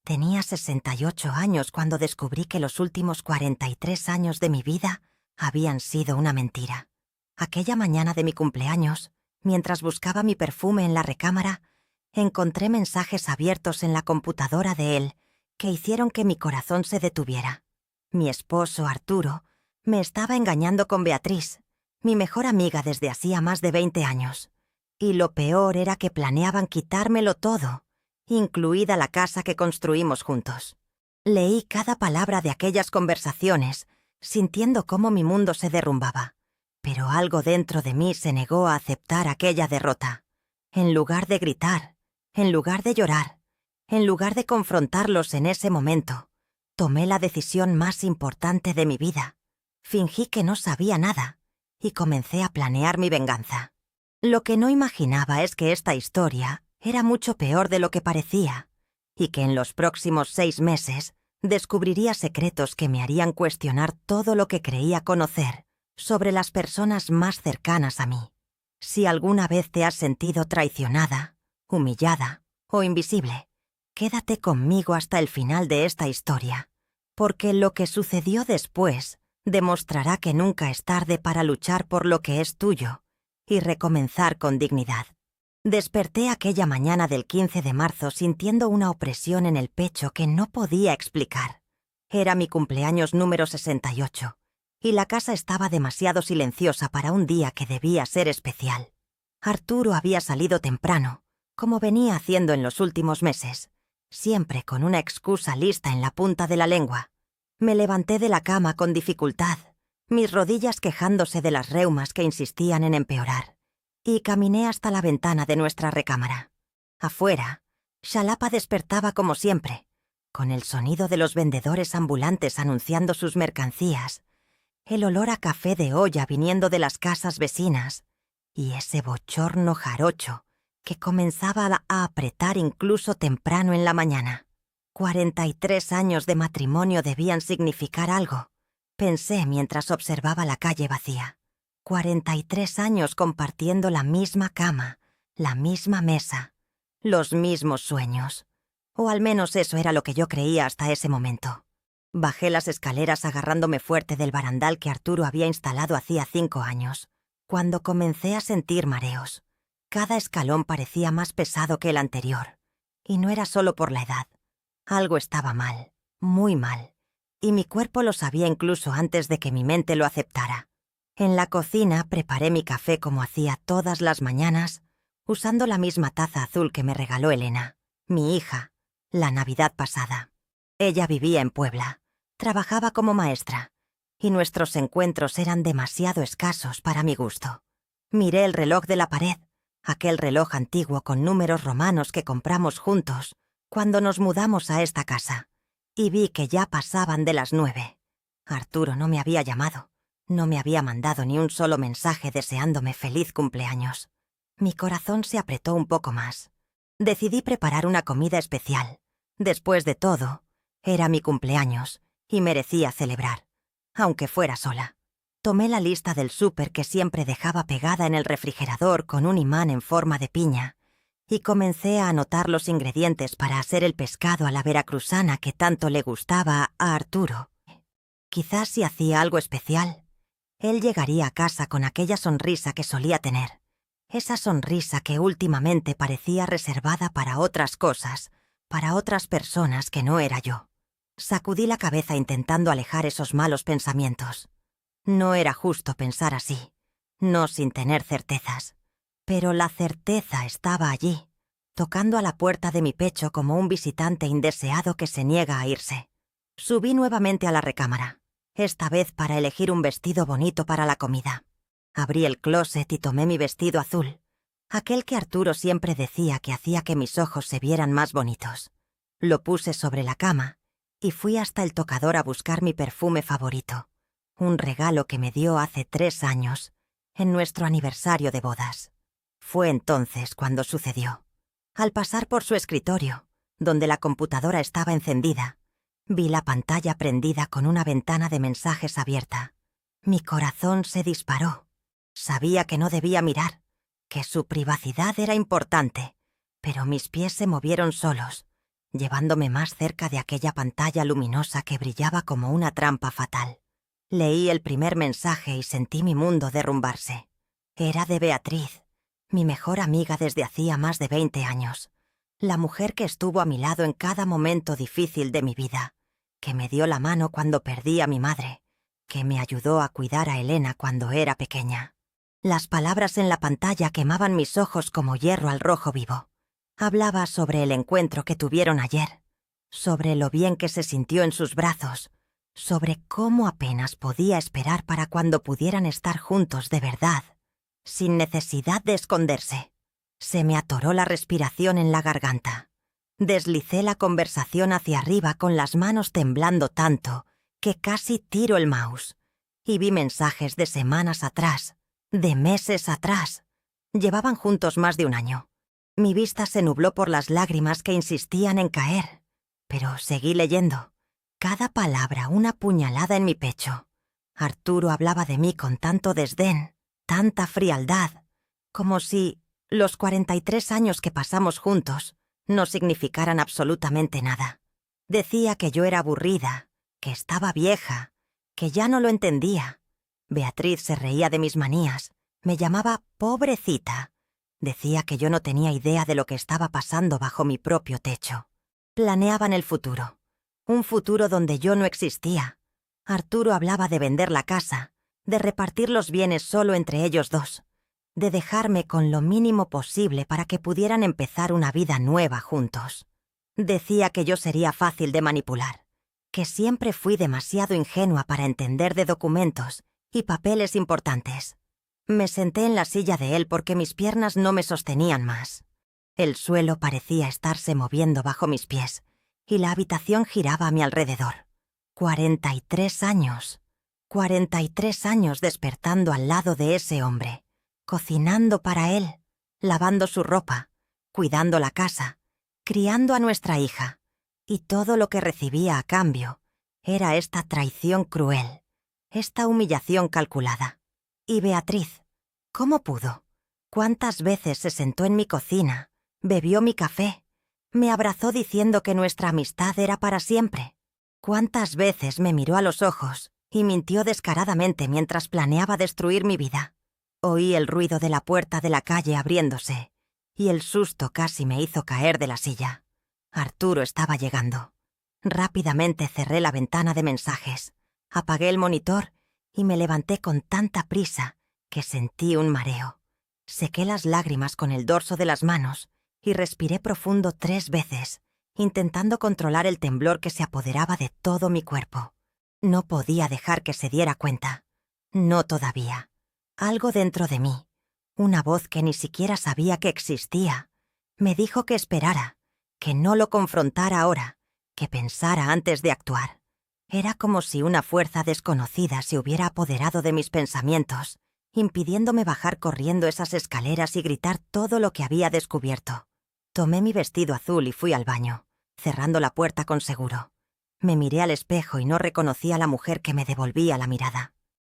Tenía 68 años cuando descubrí que los últimos 43 años de mi vida habían sido una mentira. Aquella mañana de mi cumpleaños, mientras buscaba mi perfume en la recámara, encontré mensajes abiertos en la computadora de él que hicieron que mi corazón se detuviera. Mi esposo, Arturo, me estaba engañando con Beatriz, mi mejor amiga desde hacía más de 20 años. Y lo peor era que planeaban quitármelo todo, incluida la casa que construimos juntos. Leí cada palabra de aquellas conversaciones, sintiendo cómo mi mundo se derrumbaba. Pero algo dentro de mí se negó a aceptar aquella derrota. En lugar de gritar, en lugar de llorar, en lugar de confrontarlos en ese momento, tomé la decisión más importante de mi vida. Fingí que no sabía nada y comencé a planear mi venganza. Lo que no imaginaba es que esta historia era mucho peor de lo que parecía, y que en los próximos 6 meses descubriría secretos que me harían cuestionar todo lo que creía conocer sobre las personas más cercanas a mí. Si alguna vez te has sentido traicionada, humillada o invisible, quédate conmigo hasta el final de esta historia, porque lo que sucedió después demostrará que nunca es tarde para luchar por lo que es tuyo y recomenzar con dignidad. Desperté aquella mañana del 15 de marzo sintiendo una opresión en el pecho que no podía explicar. Era mi cumpleaños número 68, y la casa estaba demasiado silenciosa para un día que debía ser especial. Arturo había salido temprano, como venía haciendo en los últimos meses, siempre con una excusa lista en la punta de la lengua. Me levanté de la cama con dificultad, mis rodillas quejándose de las reumas que insistían en empeorar, y caminé hasta la ventana de nuestra recámara. Afuera, Xalapa despertaba como siempre, con el sonido de los vendedores ambulantes anunciando sus mercancías, el olor a café de olla viniendo de las casas vecinas, y ese bochorno jarocho que comenzaba a apretar incluso temprano en la mañana. 43 años de matrimonio debían significar algo, pensé mientras observaba la calle vacía. 43 años compartiendo la misma cama, la misma mesa, los mismos sueños. O al menos eso era lo que yo creía hasta ese momento. Bajé las escaleras agarrándome fuerte del barandal que Arturo había instalado hacía 5 años, cuando comencé a sentir mareos. Cada escalón parecía más pesado que el anterior, y no era solo por la edad. Algo estaba mal, muy mal, y mi cuerpo lo sabía incluso antes de que mi mente lo aceptara. En la cocina preparé mi café como hacía todas las mañanas, usando la misma taza azul que me regaló Elena, mi hija, la Navidad pasada. Ella vivía en Puebla, trabajaba como maestra, y nuestros encuentros eran demasiado escasos para mi gusto. Miré el reloj de la pared, aquel reloj antiguo con números romanos que compramos juntos cuando nos mudamos a esta casa, y vi que ya pasaban de las 9. Arturo no me había llamado, no me había mandado ni un solo mensaje deseándome feliz cumpleaños. Mi corazón se apretó un poco más. Decidí preparar una comida especial. Después de todo, era mi cumpleaños y merecía celebrar, aunque fuera sola. Tomé la lista del súper que siempre dejaba pegada en el refrigerador con un imán en forma de piña y comencé a anotar los ingredientes para hacer el pescado a la veracruzana que tanto le gustaba a Arturo. Quizás si hacía algo especial, él llegaría a casa con aquella sonrisa que solía tener, esa sonrisa que últimamente parecía reservada para otras cosas, para otras personas que no era yo. Sacudí la cabeza intentando alejar esos malos pensamientos. No era justo pensar así, no sin tener certezas. Pero la certeza estaba allí, tocando a la puerta de mi pecho como un visitante indeseado que se niega a irse. Subí nuevamente a la recámara, esta vez para elegir un vestido bonito para la comida. Abrí el closet y tomé mi vestido azul, aquel que Arturo siempre decía que hacía que mis ojos se vieran más bonitos. Lo puse sobre la cama y fui hasta el tocador a buscar mi perfume favorito, un regalo que me dio hace 3 años, en nuestro aniversario de bodas. Fue entonces cuando sucedió. Al pasar por su escritorio, donde la computadora estaba encendida, vi la pantalla prendida con una ventana de mensajes abierta. Mi corazón se disparó. Sabía que no debía mirar, que su privacidad era importante, pero mis pies se movieron solos. llevándome más cerca de aquella pantalla luminosa que brillaba como una trampa fatal. Leí el primer mensaje y sentí mi mundo derrumbarse. Era de Beatriz, mi mejor amiga desde hacía más de 20 años, la mujer que estuvo a mi lado en cada momento difícil de mi vida, que me dio la mano cuando perdí a mi madre, que me ayudó a cuidar a Elena cuando era pequeña. Las palabras en la pantalla quemaban mis ojos como hierro al rojo vivo. Hablaba sobre el encuentro que tuvieron ayer, sobre lo bien que se sintió en sus brazos, sobre cómo apenas podía esperar para cuando pudieran estar juntos de verdad, sin necesidad de esconderse. Se me atoró la respiración en la garganta. Deslicé la conversación hacia arriba con las manos temblando tanto que casi tiro el mouse, y vi mensajes de semanas atrás, de meses atrás. Llevaban juntos más de un año. Mi vista se nubló por las lágrimas que insistían en caer, pero seguí leyendo. Cada palabra una puñalada en mi pecho. Arturo hablaba de mí con tanto desdén, tanta frialdad, como si los 43 años que pasamos juntos no significaran absolutamente nada. Decía que yo era aburrida, que estaba vieja, que ya no lo entendía. Beatriz se reía de mis manías, me llamaba pobrecita. Decía que yo no tenía idea de lo que estaba pasando bajo mi propio techo. Planeaban el futuro. Un futuro donde yo no existía. Arturo hablaba de vender la casa, de repartir los bienes solo entre ellos dos, de dejarme con lo mínimo posible para que pudieran empezar una vida nueva juntos. Decía que yo sería fácil de manipular, que siempre fui demasiado ingenua para entender de documentos y papeles importantes. Me senté en la silla de él porque mis piernas no me sostenían más. El suelo parecía estarse moviendo bajo mis pies y la habitación giraba a mi alrededor. 43 años. 43 años despertando al lado de ese hombre, cocinando para él, lavando su ropa, cuidando la casa, criando a nuestra hija. Y todo lo que recibía a cambio era esta traición cruel, esta humillación calculada. Y Beatriz, ¿cómo pudo? ¿Cuántas veces se sentó en mi cocina, bebió mi café, me abrazó diciendo que nuestra amistad era para siempre? ¿Cuántas veces me miró a los ojos y mintió descaradamente mientras planeaba destruir mi vida? Oí el ruido de la puerta de la calle abriéndose, y el susto casi me hizo caer de la silla. Arturo estaba llegando. Rápidamente cerré la ventana de mensajes, apagué el monitor y me levanté con tanta prisa que sentí un mareo. Sequé las lágrimas con el dorso de las manos y respiré profundo 3 veces, intentando controlar el temblor que se apoderaba de todo mi cuerpo. No podía dejar que se diera cuenta. No todavía. Algo dentro de mí, una voz que ni siquiera sabía que existía, me dijo que esperara, que no lo confrontara ahora, que pensara antes de actuar. Era como si una fuerza desconocida se hubiera apoderado de mis pensamientos, impidiéndome bajar corriendo esas escaleras y gritar todo lo que había descubierto. Tomé mi vestido azul y fui al baño, cerrando la puerta con seguro. Me miré al espejo y no reconocí a la mujer que me devolvía la mirada.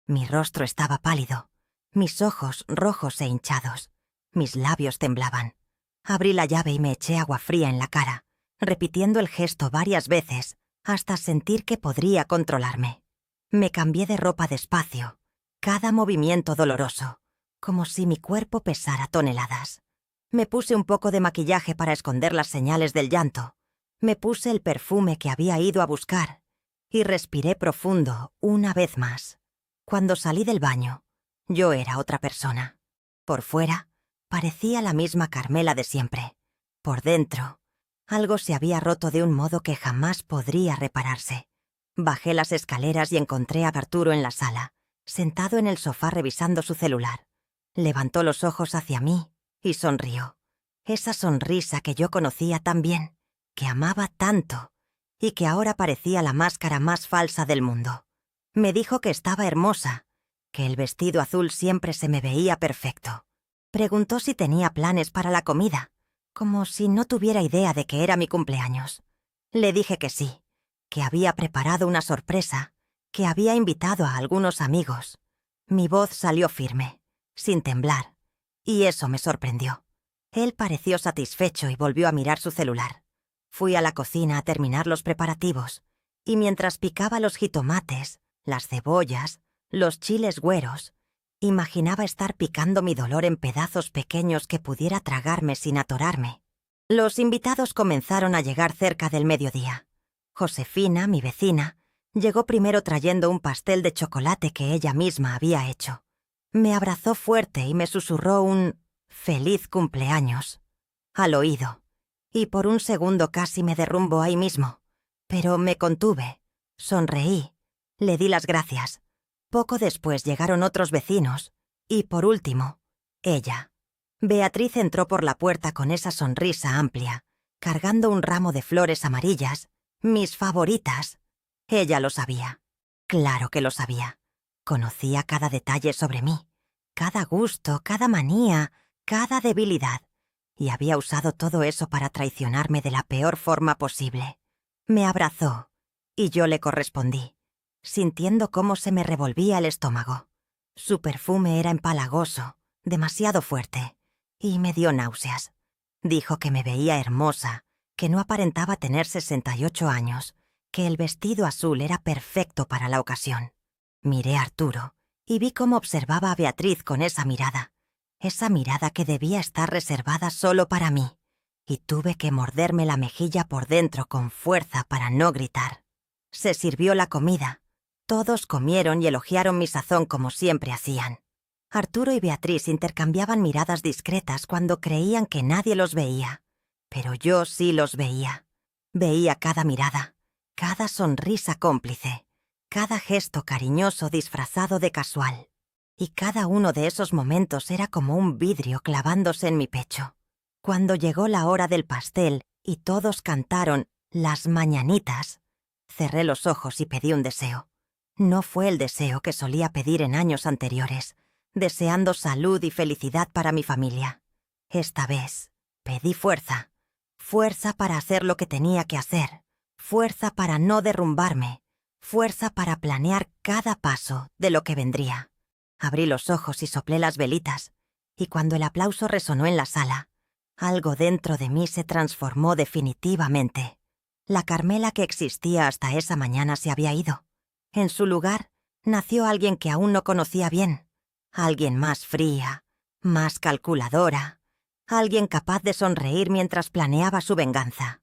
Mi rostro estaba pálido, mis ojos rojos e hinchados, mis labios temblaban. Abrí la llave y me eché agua fría en la cara, repitiendo el gesto varias veces hasta sentir que podría controlarme. Me cambié de ropa despacio, cada movimiento doloroso, como si mi cuerpo pesara toneladas. Me puse un poco de maquillaje para esconder las señales del llanto. Me puse el perfume que había ido a buscar y respiré profundo una vez más. Cuando salí del baño, yo era otra persona. Por fuera, parecía la misma Carmela de siempre. Por dentro, algo se había roto de un modo que jamás podría repararse. Bajé las escaleras y encontré a Arturo en la sala, sentado en el sofá revisando su celular. Levantó los ojos hacia mí y sonrió. Esa sonrisa que yo conocía tan bien, que amaba tanto, y que ahora parecía la máscara más falsa del mundo. Me dijo que estaba hermosa, que el vestido azul siempre se me veía perfecto. Preguntó si tenía planes para la comida, como si no tuviera idea de que era mi cumpleaños. Le dije que sí, que había preparado una sorpresa, que había invitado a algunos amigos. Mi voz salió firme, sin temblar, y eso me sorprendió. Él pareció satisfecho y volvió a mirar su celular. Fui a la cocina a terminar los preparativos, y mientras picaba los jitomates, las cebollas, los chiles güeros, imaginaba estar picando mi dolor en pedazos pequeños que pudiera tragarme sin atorarme. Los invitados comenzaron a llegar cerca del mediodía. Josefina, mi vecina, llegó primero trayendo un pastel de chocolate que ella misma había hecho. Me abrazó fuerte y me susurró un «feliz cumpleaños» al oído, y por un segundo casi me derrumbó ahí mismo. Pero me contuve, sonreí, le di las gracias. Poco después llegaron otros vecinos, y por último, ella. Beatriz entró por la puerta con esa sonrisa amplia, cargando un ramo de flores amarillas, mis favoritas. Ella lo sabía. Claro que lo sabía. Conocía cada detalle sobre mí, cada gusto, cada manía, cada debilidad, y había usado todo eso para traicionarme de la peor forma posible. Me abrazó, y yo le correspondí, sintiendo cómo se me revolvía el estómago. Su perfume era empalagoso, demasiado fuerte, y me dio náuseas. Dijo que me veía hermosa, que no aparentaba tener 68 años, que el vestido azul era perfecto para la ocasión. Miré a Arturo, y vi cómo observaba a Beatriz con esa mirada que debía estar reservada solo para mí, y tuve que morderme la mejilla por dentro con fuerza para no gritar. Se sirvió la comida. Todos comieron y elogiaron mi sazón como siempre hacían. Arturo y Beatriz intercambiaban miradas discretas cuando creían que nadie los veía, pero yo sí los veía. Veía cada mirada, cada sonrisa cómplice, cada gesto cariñoso disfrazado de casual. Y cada uno de esos momentos era como un vidrio clavándose en mi pecho. Cuando llegó la hora del pastel y todos cantaron «Las mañanitas», cerré los ojos y pedí un deseo. No fue el deseo que solía pedir en años anteriores, deseando salud y felicidad para mi familia. Esta vez pedí fuerza. Fuerza para hacer lo que tenía que hacer. Fuerza para no derrumbarme. Fuerza para planear cada paso de lo que vendría. Abrí los ojos y soplé las velitas, y cuando el aplauso resonó en la sala, algo dentro de mí se transformó definitivamente. La Carmela que existía hasta esa mañana se había ido. En su lugar, nació alguien que aún no conocía bien, alguien más fría, más calculadora, alguien capaz de sonreír mientras planeaba su venganza.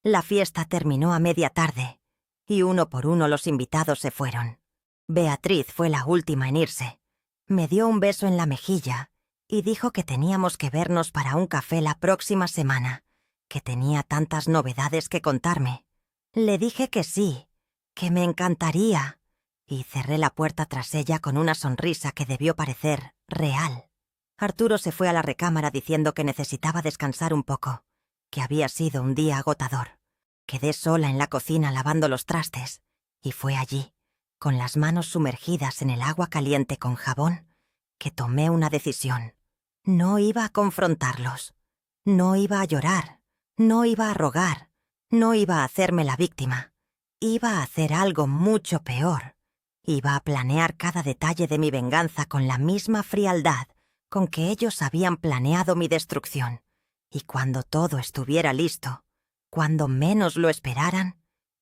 La fiesta terminó a media tarde, y uno por uno los invitados se fueron. Beatriz fue la última en irse. Me dio un beso en la mejilla y dijo que teníamos que vernos para un café la próxima semana, que tenía tantas novedades que contarme. Le dije que sí, que me encantaría, y cerré la puerta tras ella con una sonrisa que debió parecer real. Arturo se fue a la recámara diciendo que necesitaba descansar un poco, que había sido un día agotador. Quedé sola en la cocina lavando los trastes, y fue allí, con las manos sumergidas en el agua caliente con jabón, que tomé una decisión. No iba a confrontarlos. No iba a llorar. No iba a rogar. No iba a hacerme la víctima. Iba a hacer algo mucho peor. Iba a planear cada detalle de mi venganza con la misma frialdad con que ellos habían planeado mi destrucción. Y cuando todo estuviera listo, cuando menos lo esperaran,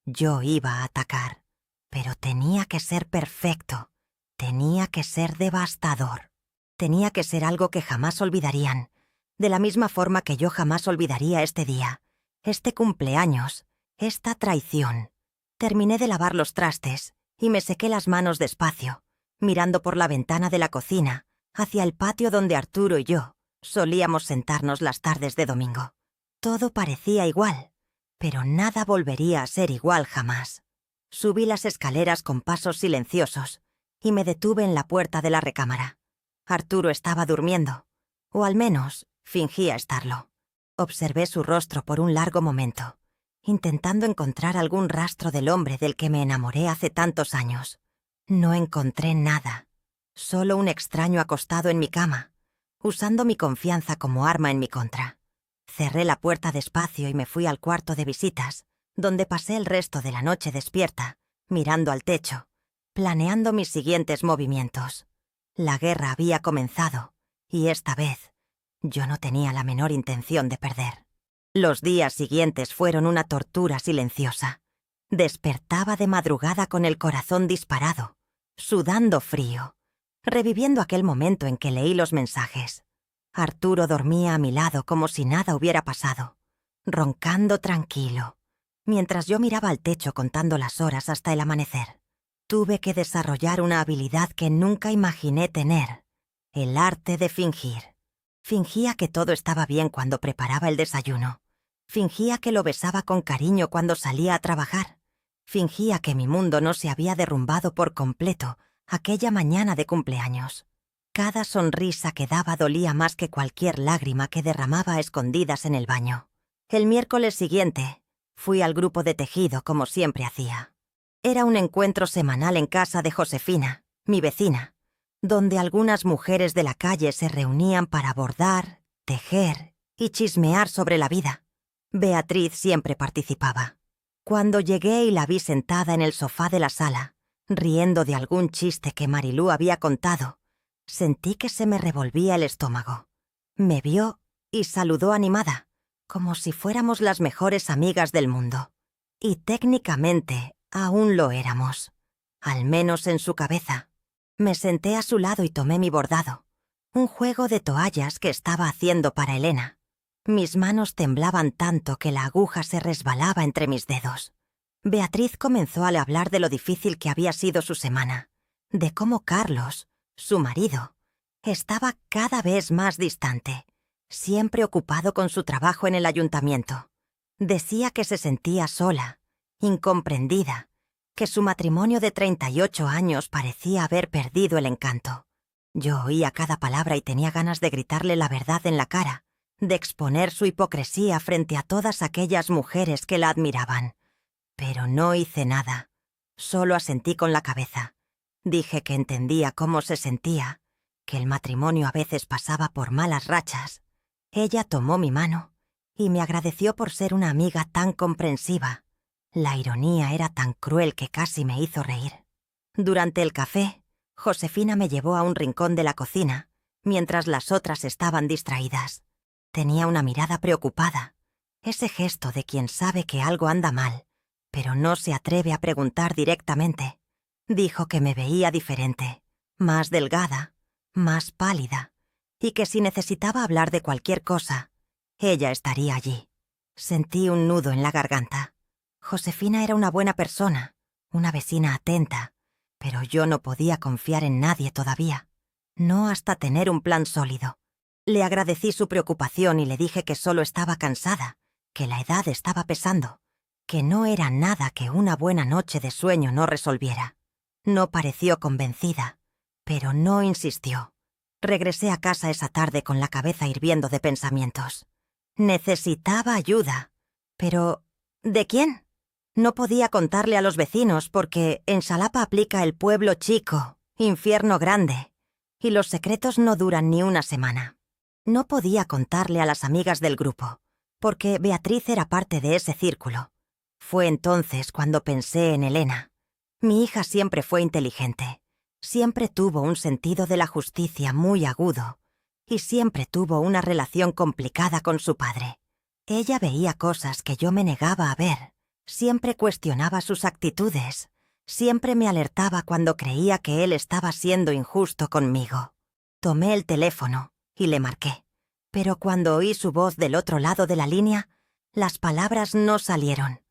yo iba a atacar. Pero tenía que ser perfecto, tenía que ser devastador, tenía que ser algo que jamás olvidarían, de la misma forma que yo jamás olvidaría este día, este cumpleaños, esta traición. Terminé de lavar los trastes y me sequé las manos despacio, mirando por la ventana de la cocina, hacia el patio donde Arturo y yo solíamos sentarnos las tardes de domingo. Todo parecía igual, pero nada volvería a ser igual jamás. Subí las escaleras con pasos silenciosos y me detuve en la puerta de la recámara. Arturo estaba durmiendo, o al menos fingía estarlo. Observé su rostro por un largo momento, intentando encontrar algún rastro del hombre del que me enamoré hace tantos años. No encontré nada, solo un extraño acostado en mi cama, usando mi confianza como arma en mi contra. Cerré la puerta despacio y me fui al cuarto de visitas, donde pasé el resto de la noche despierta, mirando al techo, planeando mis siguientes movimientos. La guerra había comenzado, y esta vez yo no tenía la menor intención de perder. Los días siguientes fueron una tortura silenciosa. Despertaba de madrugada con el corazón disparado, sudando frío, reviviendo aquel momento en que leí los mensajes. Arturo dormía a mi lado como si nada hubiera pasado, roncando tranquilo, mientras yo miraba al techo contando las horas hasta el amanecer. Tuve que desarrollar una habilidad que nunca imaginé tener: el arte de fingir. Fingía que todo estaba bien cuando preparaba el desayuno. Fingía que lo besaba con cariño cuando salía a trabajar. Fingía que mi mundo no se había derrumbado por completo aquella mañana de cumpleaños. Cada sonrisa que daba dolía más que cualquier lágrima que derramaba a escondidas en el baño. El miércoles siguiente fui al grupo de tejido como siempre hacía. Era un encuentro semanal en casa de Josefina, mi vecina, donde algunas mujeres de la calle se reunían para bordar, tejer y chismear sobre la vida. Beatriz siempre participaba. Cuando llegué y la vi sentada en el sofá de la sala, riendo de algún chiste que Marilú había contado, sentí que se me revolvía el estómago. Me vio y saludó animada, como si fuéramos las mejores amigas del mundo. Y técnicamente aún lo éramos, al menos en su cabeza. Me senté a su lado y tomé mi bordado, un juego de toallas que estaba haciendo para Elena. Mis manos temblaban tanto que la aguja se resbalaba entre mis dedos. Beatriz comenzó a hablar de lo difícil que había sido su semana, de cómo Carlos, su marido, estaba cada vez más distante, siempre ocupado con su trabajo en el ayuntamiento. Decía que se sentía sola, incomprendida, que su matrimonio de 38 años parecía haber perdido el encanto. Yo oía cada palabra y tenía ganas de gritarle la verdad en la cara, de exponer su hipocresía frente a todas aquellas mujeres que la admiraban. Pero no hice nada, solo asentí con la cabeza. Dije que entendía cómo se sentía, que el matrimonio a veces pasaba por malas rachas. Ella tomó mi mano y me agradeció por ser una amiga tan comprensiva. La ironía era tan cruel que casi me hizo reír. Durante el café, Josefina me llevó a un rincón de la cocina, mientras las otras estaban distraídas. Tenía una mirada preocupada, ese gesto de quien sabe que algo anda mal, pero no se atreve a preguntar directamente. Dijo que me veía diferente, más delgada, más pálida, y que si necesitaba hablar de cualquier cosa, ella estaría allí. Sentí un nudo en la garganta. Josefina era una buena persona, una vecina atenta, pero yo no podía confiar en nadie todavía, no hasta tener un plan sólido. Le agradecí su preocupación y le dije que solo estaba cansada, que la edad estaba pesando, que no era nada que una buena noche de sueño no resolviera. No pareció convencida, pero no insistió. Regresé a casa esa tarde con la cabeza hirviendo de pensamientos. Necesitaba ayuda, pero ¿de quién? No podía contarle a los vecinos porque en Xalapa aplica el pueblo chico, infierno grande, y los secretos no duran ni una semana. No podía contarle a las amigas del grupo, porque Beatriz era parte de ese círculo. Fue entonces cuando pensé en Elena. Mi hija siempre fue inteligente, siempre tuvo un sentido de la justicia muy agudo, y siempre tuvo una relación complicada con su padre. Ella veía cosas que yo me negaba a ver, siempre cuestionaba sus actitudes, siempre me alertaba cuando creía que él estaba siendo injusto conmigo. Tomé el teléfono y le marqué, pero cuando oí su voz del otro lado de la línea, las palabras no salieron.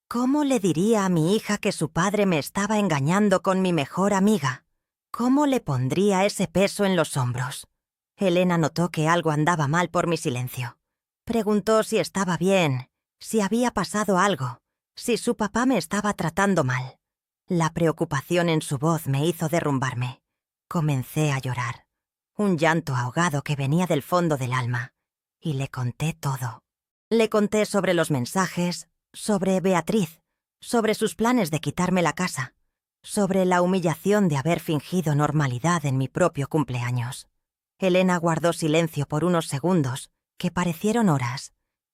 ¿Cómo le diría a mi hija que su padre me estaba engañando con mi mejor amiga? ¿Cómo le pondría ese peso en los hombros? Elena notó que algo andaba mal por mi silencio. Preguntó si estaba bien, si había pasado algo, si su papá me estaba tratando mal. La preocupación en su voz me hizo derrumbarme. Comencé a llorar. Un llanto ahogado que venía del fondo del alma. Y le conté todo. Le conté sobre los mensajes, sobre Beatriz, sobre sus planes de quitarme la casa, sobre la humillación de haber fingido normalidad en mi propio cumpleaños. Elena guardó silencio por unos segundos, que parecieron horas,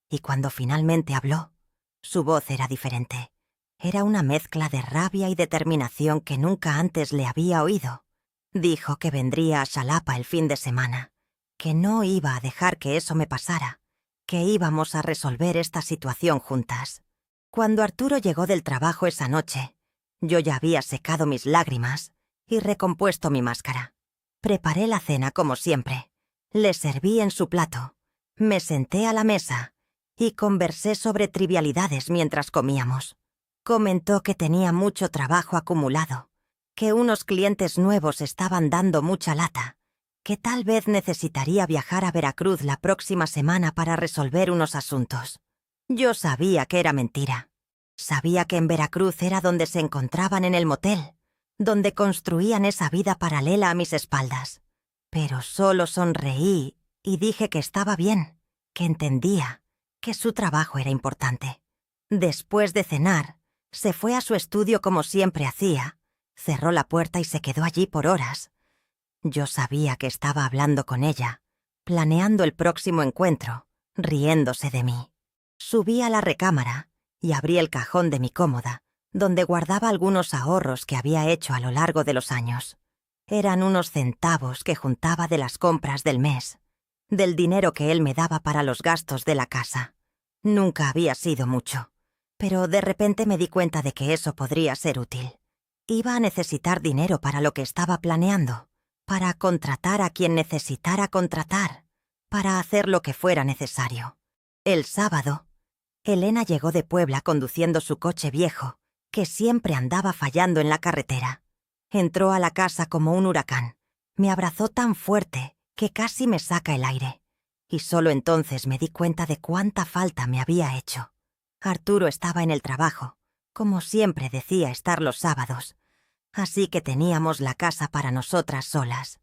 y cuando finalmente habló, su voz era diferente. Era una mezcla de rabia y determinación que nunca antes le había oído. Dijo que vendría a Xalapa el fin de semana, que no iba a dejar que eso me pasara, que íbamos a resolver esta situación juntas. Cuando Arturo llegó del trabajo esa noche, yo ya había secado mis lágrimas y recompuesto mi máscara. Preparé la cena como siempre. Le serví en su plato. Me senté a la mesa y conversé sobre trivialidades mientras comíamos. Comentó que tenía mucho trabajo acumulado, que unos clientes nuevos estaban dando mucha lata, que tal vez necesitaría viajar a Veracruz la próxima semana para resolver unos asuntos. Yo sabía que era mentira. Sabía que en Veracruz era donde se encontraban en el motel, donde construían esa vida paralela a mis espaldas. Pero solo sonreí y dije que estaba bien, que entendía, que su trabajo era importante. Después de cenar, se fue a su estudio como siempre hacía, cerró la puerta y se quedó allí por horas. Yo sabía que estaba hablando con ella, planeando el próximo encuentro, riéndose de mí. Subí a la recámara y abrí el cajón de mi cómoda, donde guardaba algunos ahorros que había hecho a lo largo de los años. Eran unos centavos que juntaba de las compras del mes, del dinero que él me daba para los gastos de la casa. Nunca había sido mucho, pero de repente me di cuenta de que eso podría ser útil. Iba a necesitar dinero para lo que estaba planeando, para contratar a quien necesitara contratar, para hacer lo que fuera necesario. El sábado, Elena llegó de Puebla conduciendo su coche viejo, que siempre andaba fallando en la carretera. Entró a la casa como un huracán. Me abrazó tan fuerte que casi me saca el aire. Y solo entonces me di cuenta de cuánta falta me había hecho. Arturo estaba en el trabajo, como siempre decía estar los sábados. Así que teníamos la casa para nosotras solas.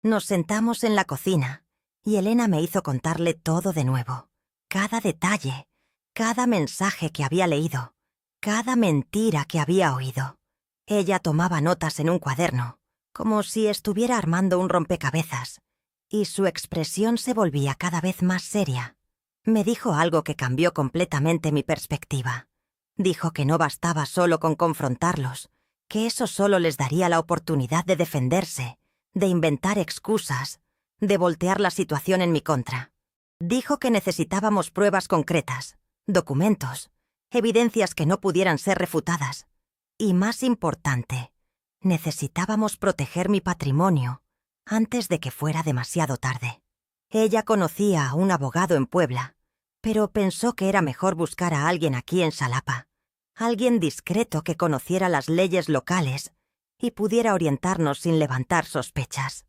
Nos sentamos en la cocina y Elena me hizo contarle todo de nuevo. Cada detalle, cada mensaje que había leído, cada mentira que había oído. Ella tomaba notas en un cuaderno, como si estuviera armando un rompecabezas, y su expresión se volvía cada vez más seria. Me dijo algo que cambió completamente mi perspectiva. Dijo que no bastaba solo con confrontarlos, que eso solo les daría la oportunidad de defenderse, de inventar excusas, de voltear la situación en mi contra. Dijo que necesitábamos pruebas concretas, documentos, evidencias que no pudieran ser refutadas. Y más importante, necesitábamos proteger mi patrimonio antes de que fuera demasiado tarde. Ella conocía a un abogado en Puebla, pero pensó que era mejor buscar a alguien aquí en Xalapa, alguien discreto que conociera las leyes locales y pudiera orientarnos sin levantar sospechas.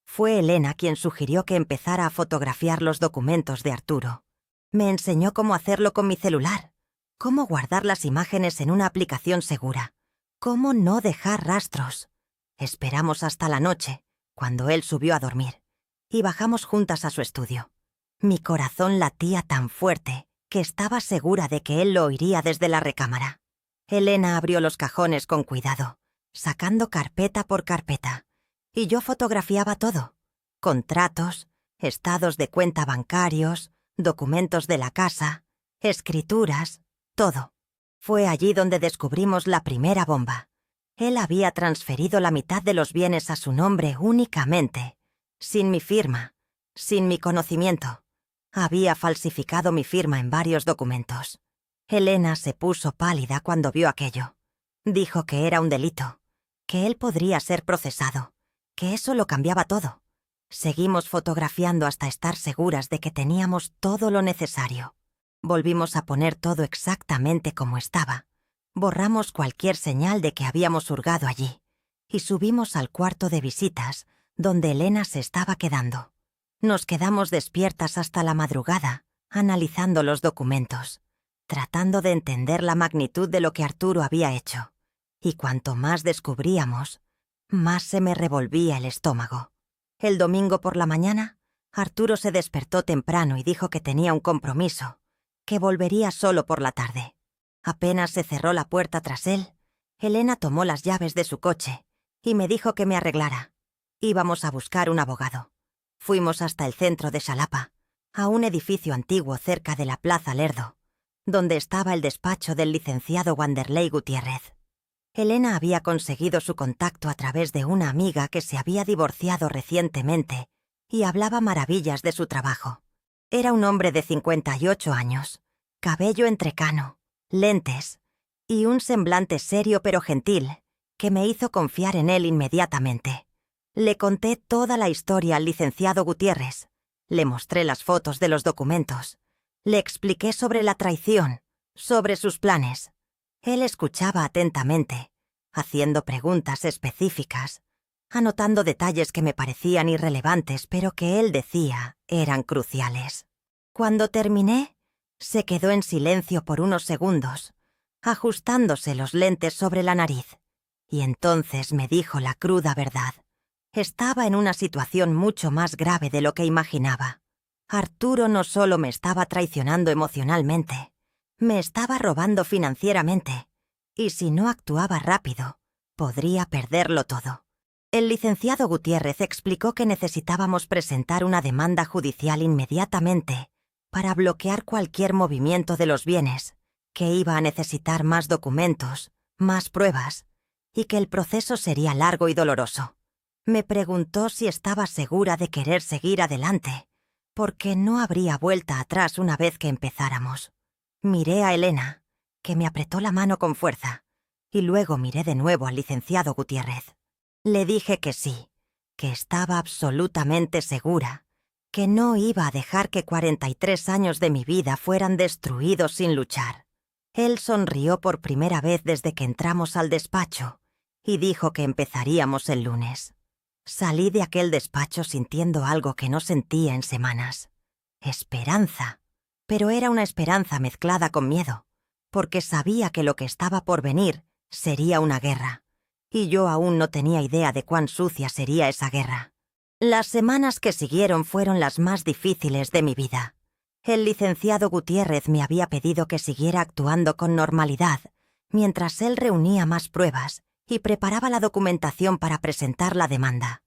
Fue Elena quien sugirió que empezara a fotografiar los documentos de Arturo. Me enseñó cómo hacerlo con mi celular, cómo guardar las imágenes en una aplicación segura, cómo no dejar rastros. Esperamos hasta la noche, cuando él subió a dormir, y bajamos juntas a su estudio. Mi corazón latía tan fuerte que estaba segura de que él lo oiría desde la recámara. Elena abrió los cajones con cuidado, sacando carpeta por carpeta, y yo fotografiaba todo: contratos, estados de cuenta bancarios, documentos de la casa, escrituras, todo. Fue allí donde descubrimos la primera bomba. Él había transferido la mitad de los bienes a su nombre únicamente, sin mi firma, sin mi conocimiento. Había falsificado mi firma en varios documentos. Elena se puso pálida cuando vio aquello. Dijo que era un delito, que él podría ser procesado, que eso lo cambiaba todo. Seguimos fotografiando hasta estar seguras de que teníamos todo lo necesario. Volvimos a poner todo exactamente como estaba. Borramos cualquier señal de que habíamos hurgado allí y subimos al cuarto de visitas donde Elena se estaba quedando. Nos quedamos despiertas hasta la madrugada, analizando los documentos, tratando de entender la magnitud de lo que Arturo había hecho. Y cuanto más descubríamos, más se me revolvía el estómago. El domingo por la mañana, Arturo se despertó temprano y dijo que tenía un compromiso, que volvería solo por la tarde. Apenas se cerró la puerta tras él, Elena tomó las llaves de su coche y me dijo que me arreglara. Íbamos a buscar un abogado. Fuimos hasta el centro de Xalapa, a un edificio antiguo cerca de la Plaza Lerdo, donde estaba el despacho del licenciado Wanderley Gutiérrez. Elena había conseguido su contacto a través de una amiga que se había divorciado recientemente y hablaba maravillas de su trabajo. Era un hombre de 58 años, cabello entrecano, lentes y un semblante serio pero gentil que me hizo confiar en él inmediatamente. Le conté toda la historia al licenciado Gutiérrez, le mostré las fotos de los documentos, le expliqué sobre la traición, sobre sus planes. Él escuchaba atentamente, haciendo preguntas específicas, anotando detalles que me parecían irrelevantes pero que él decía eran cruciales. Cuando terminé, se quedó en silencio por unos segundos, ajustándose los lentes sobre la nariz, y entonces me dijo la cruda verdad. Estaba en una situación mucho más grave de lo que imaginaba. Arturo no solo me estaba traicionando emocionalmente, me estaba robando financieramente, y si no actuaba rápido, podría perderlo todo. El licenciado Gutiérrez explicó que necesitábamos presentar una demanda judicial inmediatamente para bloquear cualquier movimiento de los bienes, que iba a necesitar más documentos, más pruebas, y que el proceso sería largo y doloroso. Me preguntó si estaba segura de querer seguir adelante, porque no habría vuelta atrás una vez que empezáramos. Miré a Elena, que me apretó la mano con fuerza, y luego miré de nuevo al licenciado Gutiérrez. Le dije que sí, que estaba absolutamente segura, que no iba a dejar que 43 años de mi vida fueran destruidos sin luchar. Él sonrió por primera vez desde que entramos al despacho y dijo que empezaríamos el lunes. Salí de aquel despacho sintiendo algo que no sentía en semanas. Esperanza. Pero era una esperanza mezclada con miedo, porque sabía que lo que estaba por venir sería una guerra, y yo aún no tenía idea de cuán sucia sería esa guerra. Las semanas que siguieron fueron las más difíciles de mi vida. El licenciado Gutiérrez me había pedido que siguiera actuando con normalidad, mientras él reunía más pruebas y preparaba la documentación para presentar la demanda.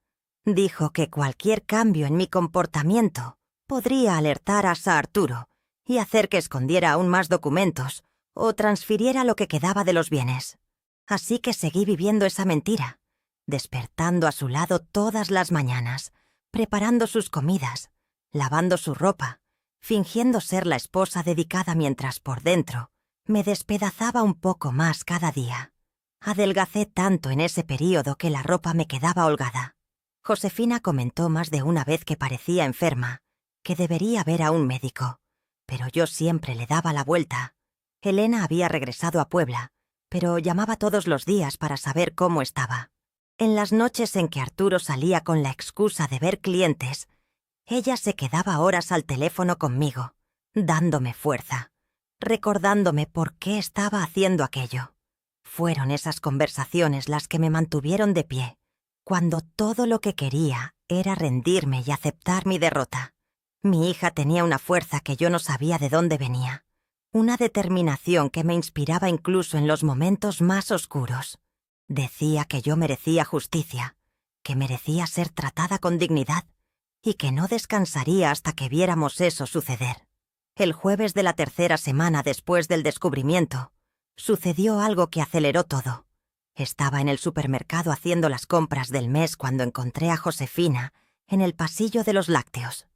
Dijo que cualquier cambio en mi comportamiento podría alertar a Sa Arturo y hacer que escondiera aún más documentos o transfiriera lo que quedaba de los bienes. Así que seguí viviendo esa mentira, despertando a su lado todas las mañanas, preparando sus comidas, lavando su ropa, fingiendo ser la esposa dedicada mientras por dentro me despedazaba un poco más cada día. Adelgacé tanto en ese período que la ropa me quedaba holgada. Josefina comentó más de una vez que parecía enferma, que debería ver a un médico, pero yo siempre le daba la vuelta. Elena había regresado a Puebla, pero llamaba todos los días para saber cómo estaba. En las noches en que Arturo salía con la excusa de ver clientes, ella se quedaba horas al teléfono conmigo, dándome fuerza, recordándome por qué estaba haciendo aquello. Fueron esas conversaciones las que me mantuvieron de pie, cuando todo lo que quería era rendirme y aceptar mi derrota. Mi hija tenía una fuerza que yo no sabía de dónde venía, una determinación que me inspiraba incluso en los momentos más oscuros. Decía que yo merecía justicia, que merecía ser tratada con dignidad y que no descansaría hasta que viéramos eso suceder. El jueves de la tercera semana después del descubrimiento, sucedió algo que aceleró todo. Estaba en el supermercado haciendo las compras del mes cuando encontré a Josefina en el pasillo de los lácteos.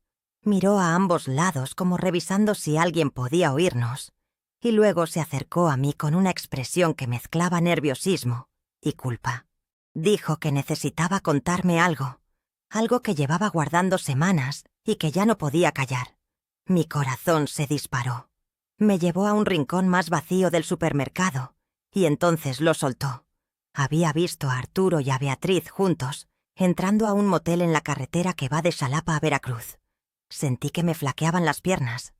Miró a ambos lados como revisando si alguien podía oírnos, y luego se acercó a mí con una expresión que mezclaba nerviosismo y culpa. Dijo que necesitaba contarme algo que llevaba guardando semanas y que ya no podía callar. Mi corazón se disparó. Me llevó a un rincón más vacío del supermercado y entonces lo soltó. Había visto a Arturo y a Beatriz juntos, entrando a un motel en la carretera que va de Xalapa a Veracruz. Sentí que me flaqueaban las piernas.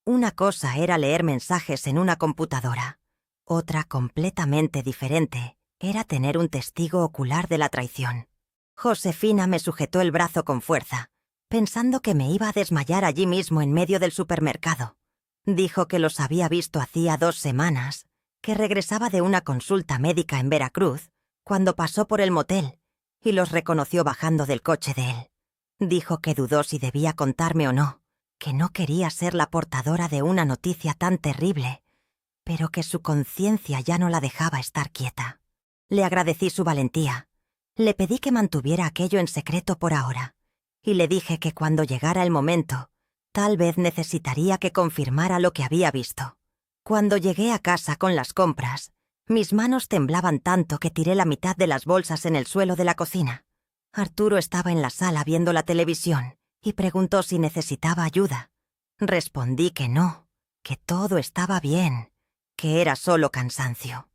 Una cosa era leer mensajes en una computadora. Otra, completamente diferente, era tener un testigo ocular de la traición. Josefina me sujetó el brazo con fuerza, pensando que me iba a desmayar allí mismo en medio del supermercado. Dijo que los había visto hacía 2 semanas, que regresaba de una consulta médica en Veracruz, cuando pasó por el motel, y los reconoció bajando del coche de él. Dijo que dudó si debía contarme o no, que no quería ser la portadora de una noticia tan terrible, pero que su conciencia ya no la dejaba estar quieta. Le agradecí su valentía. Le pedí que mantuviera aquello en secreto por ahora, y le dije que cuando llegara el momento, Tal vez necesitaría que confirmara lo que había visto. Cuando llegué a casa con las compras, mis manos temblaban tanto que tiré la mitad de las bolsas en el suelo de la cocina. Arturo estaba en la sala viendo la televisión y preguntó si necesitaba ayuda. Respondí que no, que todo estaba bien, que era solo cansancio.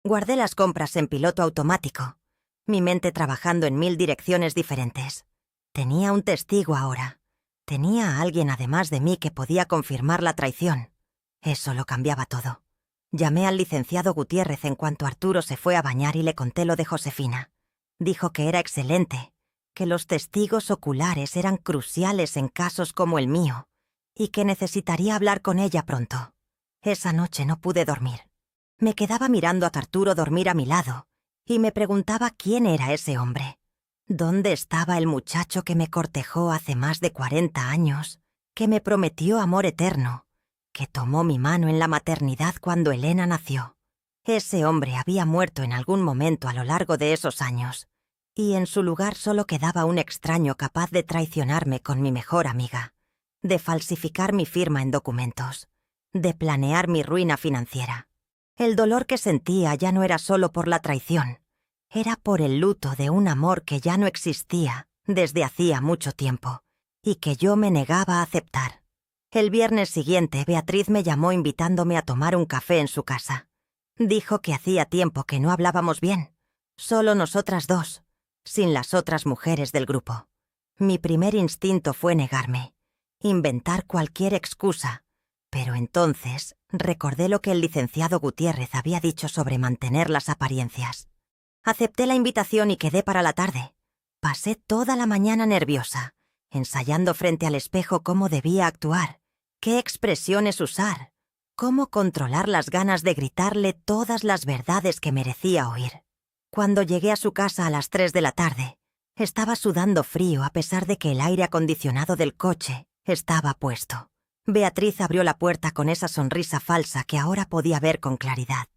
Guardé las compras en piloto automático, mi mente trabajando en 1000 direcciones diferentes. Tenía un testigo ahora. Tenía a alguien además de mí que podía confirmar la traición. Eso lo cambiaba todo. Llamé al licenciado Gutiérrez en cuanto Arturo se fue a bañar y le conté lo de Josefina. Dijo que era excelente, que los testigos oculares eran cruciales en casos como el mío y que necesitaría hablar con ella pronto. Esa noche no pude dormir. Me quedaba mirando a Arturo dormir a mi lado y me preguntaba quién era ese hombre. ¿Dónde estaba el muchacho que me cortejó hace más de 40 años, que me prometió amor eterno, que tomó mi mano en la maternidad cuando Elena nació? Ese hombre había muerto en algún momento a lo largo de esos años, y en su lugar solo quedaba un extraño capaz de traicionarme con mi mejor amiga, de falsificar mi firma en documentos, de planear mi ruina financiera. El dolor que sentía ya no era solo por la traición, era por el luto de un amor que ya no existía desde hacía mucho tiempo y que yo me negaba a aceptar. El viernes siguiente, Beatriz me llamó invitándome a tomar un café en su casa. Dijo que hacía tiempo que no hablábamos bien, solo nosotras dos, sin las otras mujeres del grupo. Mi primer instinto fue negarme, inventar cualquier excusa, pero entonces recordé lo que el licenciado Gutiérrez había dicho sobre mantener las apariencias. Acepté la invitación y quedé para la tarde. Pasé toda la mañana nerviosa, ensayando frente al espejo cómo debía actuar, qué expresiones usar, cómo controlar las ganas de gritarle todas las verdades que merecía oír. Cuando llegué a su casa a las 3 de la tarde, estaba sudando frío a pesar de que el aire acondicionado del coche estaba puesto. Beatriz abrió la puerta con esa sonrisa falsa que ahora podía ver con claridad.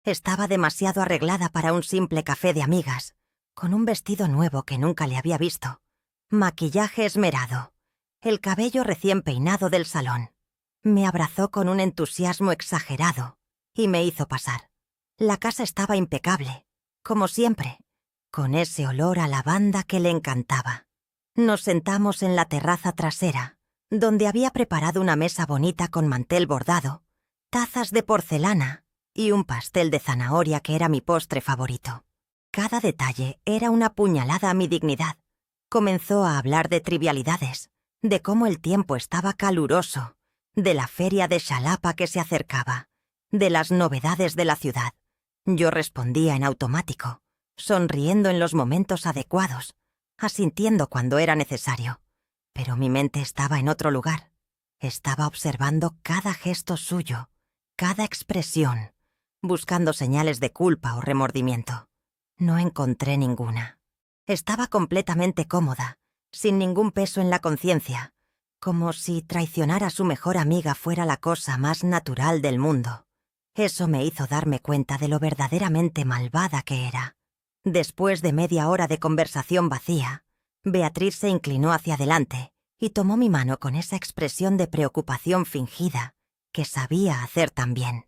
Estaba demasiado arreglada para un simple café de amigas, con un vestido nuevo que nunca le había visto, maquillaje esmerado, el cabello recién peinado del salón. Me abrazó con un entusiasmo exagerado y me hizo pasar. La casa estaba impecable, como siempre, con ese olor a lavanda que le encantaba. Nos sentamos en la terraza trasera, donde había preparado una mesa bonita con mantel bordado, tazas de porcelana y un pastel de zanahoria que era mi postre favorito. Cada detalle era una puñalada a mi dignidad. Comenzó a hablar de trivialidades, de cómo el tiempo estaba caluroso, de la feria de Xalapa que se acercaba, de las novedades de la ciudad. Yo respondía en automático, sonriendo en los momentos adecuados, asintiendo cuando era necesario. Pero mi mente estaba en otro lugar. Estaba observando cada gesto suyo, cada expresión, buscando señales de culpa o remordimiento. No encontré ninguna. Estaba completamente cómoda, sin ningún peso en la conciencia, como si traicionar a su mejor amiga fuera la cosa más natural del mundo. Eso me hizo darme cuenta de lo verdaderamente malvada que era. Después de media hora de conversación vacía, Beatriz se inclinó hacia adelante y tomó mi mano con esa expresión de preocupación fingida que sabía hacer tan bien.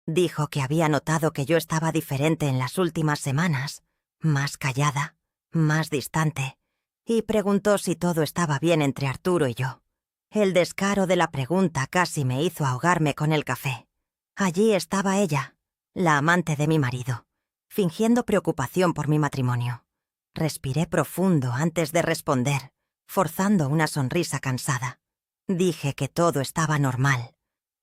Dijo que había notado que yo estaba diferente en las últimas semanas, más callada, más distante, y preguntó si todo estaba bien entre Arturo y yo. El descaro de la pregunta casi me hizo ahogarme con el café. Allí estaba ella, la amante de mi marido, fingiendo preocupación por mi matrimonio. Respiré profundo antes de responder, forzando una sonrisa cansada. Dije que todo estaba normal,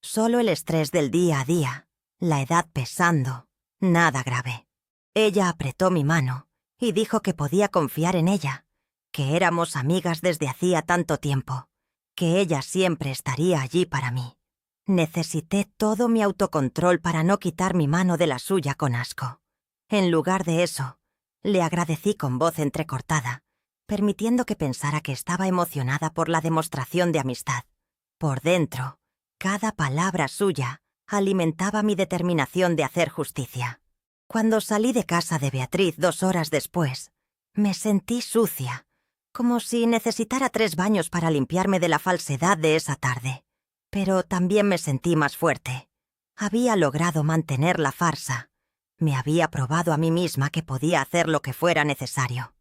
solo el estrés del día a día, la edad pesando, nada grave. Ella apretó mi mano y dijo que podía confiar en ella, que éramos amigas desde hacía tanto tiempo, que ella siempre estaría allí para mí. Necesité todo mi autocontrol para no quitar mi mano de la suya con asco. En lugar de eso, le agradecí con voz entrecortada, permitiendo que pensara que estaba emocionada por la demostración de amistad. Por dentro, cada palabra suya alimentaba mi determinación de hacer justicia. Cuando salí de casa de Beatriz 2 horas después, me sentí sucia, como si necesitara 3 baños para limpiarme de la falsedad de esa tarde. Pero también me sentí más fuerte. Había logrado mantener la farsa. Me había probado a mí misma que podía hacer lo que fuera necesario.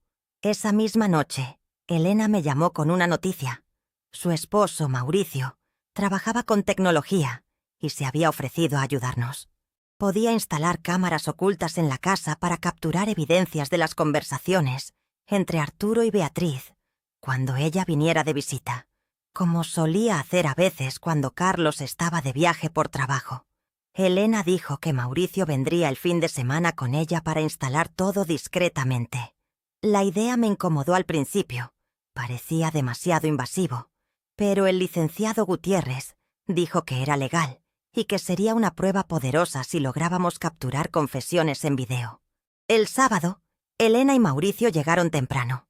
Esa misma noche, Elena me llamó con una noticia. Su esposo, Mauricio, trabajaba con tecnología y se había ofrecido a ayudarnos. Podía instalar cámaras ocultas en la casa para capturar evidencias de las conversaciones entre Arturo y Beatriz cuando ella viniera de visita, como solía hacer a veces cuando Carlos estaba de viaje por trabajo. Elena dijo que Mauricio vendría el fin de semana con ella para instalar todo discretamente. La idea me incomodó al principio, parecía demasiado invasivo, pero el licenciado Gutiérrez dijo que era legal y que sería una prueba poderosa si lográbamos capturar confesiones en video. El sábado, Elena y Mauricio llegaron temprano.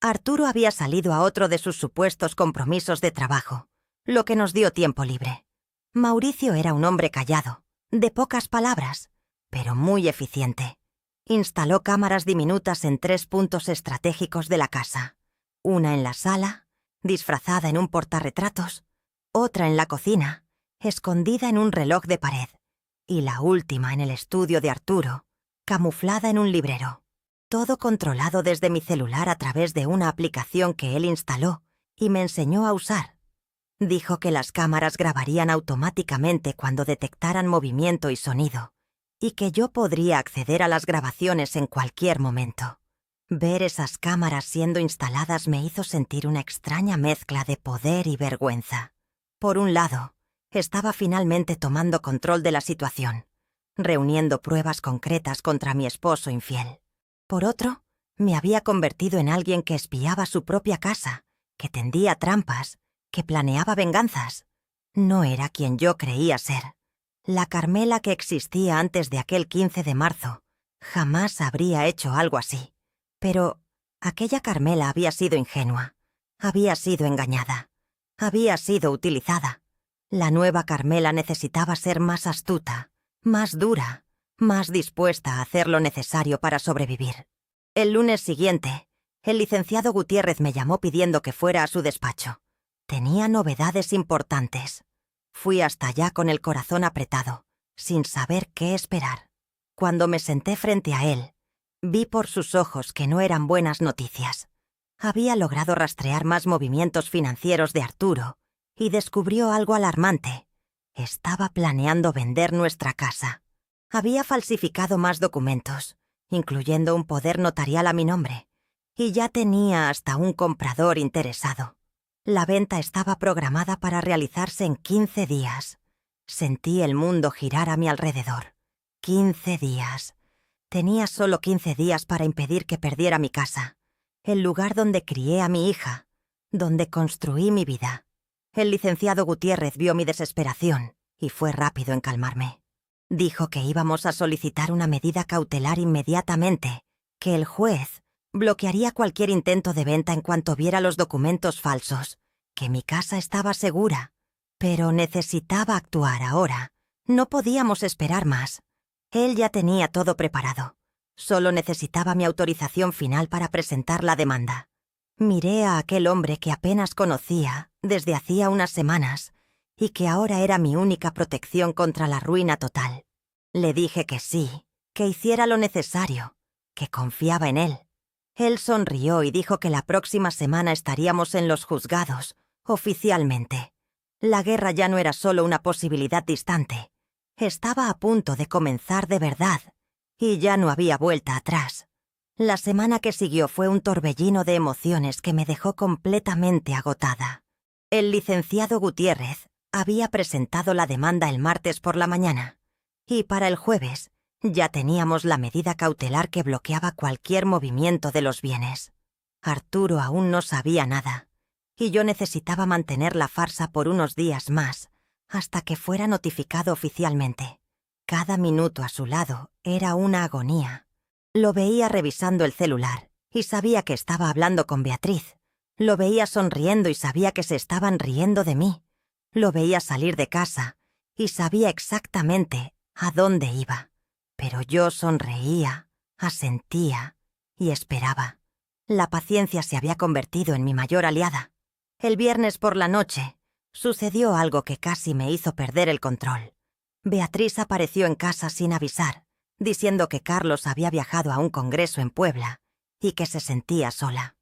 Arturo había salido a otro de sus supuestos compromisos de trabajo, lo que nos dio tiempo libre. Mauricio era un hombre callado, de pocas palabras, pero muy eficiente. Instaló cámaras diminutas en 3 puntos estratégicos de la casa. Una en la sala, disfrazada en un portarretratos, otra en la cocina, escondida en un reloj de pared, y la última en el estudio de Arturo, camuflada en un librero. Todo controlado desde mi celular a través de una aplicación que él instaló y me enseñó a usar. Dijo que las cámaras grabarían automáticamente cuando detectaran movimiento y sonido, y que yo podría acceder a las grabaciones en cualquier momento. Ver esas cámaras siendo instaladas me hizo sentir una extraña mezcla de poder y vergüenza. Por un lado, estaba finalmente tomando control de la situación, reuniendo pruebas concretas contra mi esposo infiel. Por otro, me había convertido en alguien que espiaba su propia casa, que tendía trampas, que planeaba venganzas. No era quien yo creía ser. La Carmela que existía antes de aquel 15 de marzo jamás habría hecho algo así. Pero aquella Carmela había sido ingenua, había sido engañada, había sido utilizada. La nueva Carmela necesitaba ser más astuta, más dura, más dispuesta a hacer lo necesario para sobrevivir. El lunes siguiente, el licenciado Gutiérrez me llamó pidiendo que fuera a su despacho. Tenía novedades importantes. Fui hasta allá con el corazón apretado, sin saber qué esperar. Cuando me senté frente a él, vi por sus ojos que no eran buenas noticias. Había logrado rastrear más movimientos financieros de Arturo y descubrió algo alarmante. Estaba planeando vender nuestra casa. Había falsificado más documentos, incluyendo un poder notarial a mi nombre, y ya tenía hasta un comprador interesado. La venta estaba programada para realizarse en 15 días. Sentí el mundo girar a mi alrededor. 15 días. Tenía solo 15 días para impedir que perdiera mi casa, el lugar donde crié a mi hija, donde construí mi vida. El licenciado Gutiérrez vio mi desesperación y fue rápido en calmarme. Dijo que íbamos a solicitar una medida cautelar inmediatamente, que el juez bloquearía cualquier intento de venta en cuanto viera los documentos falsos, que mi casa estaba segura, pero necesitaba actuar ahora. No podíamos esperar más. Él ya tenía todo preparado. Solo necesitaba mi autorización final para presentar la demanda. Miré a aquel hombre que apenas conocía desde hacía unas semanas y que ahora era mi única protección contra la ruina total. Le dije que sí, que hiciera lo necesario, que confiaba en él. Él sonrió y dijo que la próxima semana estaríamos en los juzgados, oficialmente. La guerra ya no era solo una posibilidad distante. Estaba a punto de comenzar de verdad, y ya no había vuelta atrás. La semana que siguió fue un torbellino de emociones que me dejó completamente agotada. El licenciado Gutiérrez había presentado la demanda el martes por la mañana, y para el jueves ya teníamos la medida cautelar que bloqueaba cualquier movimiento de los bienes. Arturo aún no sabía nada, y yo necesitaba mantener la farsa por unos días más, hasta que fuera notificado oficialmente. Cada minuto a su lado era una agonía. Lo veía revisando el celular, y sabía que estaba hablando con Beatriz. Lo veía sonriendo y sabía que se estaban riendo de mí. Lo veía salir de casa, y sabía exactamente a dónde iba. Pero yo sonreía, asentía y esperaba. La paciencia se había convertido en mi mayor aliada. El viernes por la noche sucedió algo que casi me hizo perder el control. Beatriz apareció en casa sin avisar, diciendo que Carlos había viajado a un congreso en Puebla y que se sentía sola.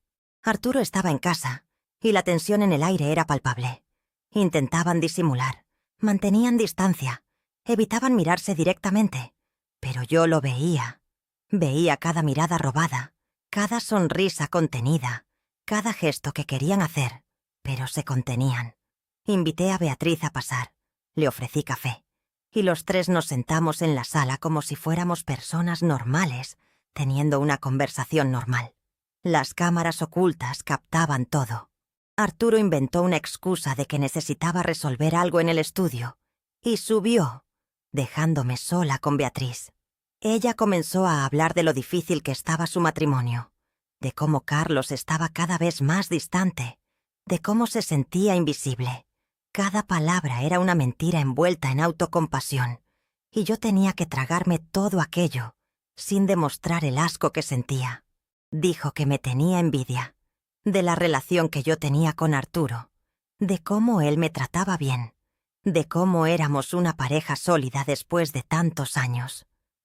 Arturo estaba en casa y la tensión en el aire era palpable. Intentaban disimular, mantenían distancia, evitaban mirarse directamente, pero yo lo veía. Veía cada mirada robada, cada sonrisa contenida, cada gesto que querían hacer, pero se contenían. Invité a Beatriz a pasar, le ofrecí café, y los tres nos sentamos en la sala como si fuéramos personas normales, teniendo una conversación normal. Las cámaras ocultas captaban todo. Arturo inventó una excusa de que necesitaba resolver algo en el estudio, y subió, dejándome sola con Beatriz. Ella comenzó a hablar de lo difícil que estaba su matrimonio, de cómo Carlos estaba cada vez más distante, de cómo se sentía invisible. Cada palabra era una mentira envuelta en autocompasión, y yo tenía que tragarme todo aquello, sin demostrar el asco que sentía. Dijo que me tenía envidia, de la relación que yo tenía con Arturo, de cómo él me trataba bien, de cómo éramos una pareja sólida después de tantos años.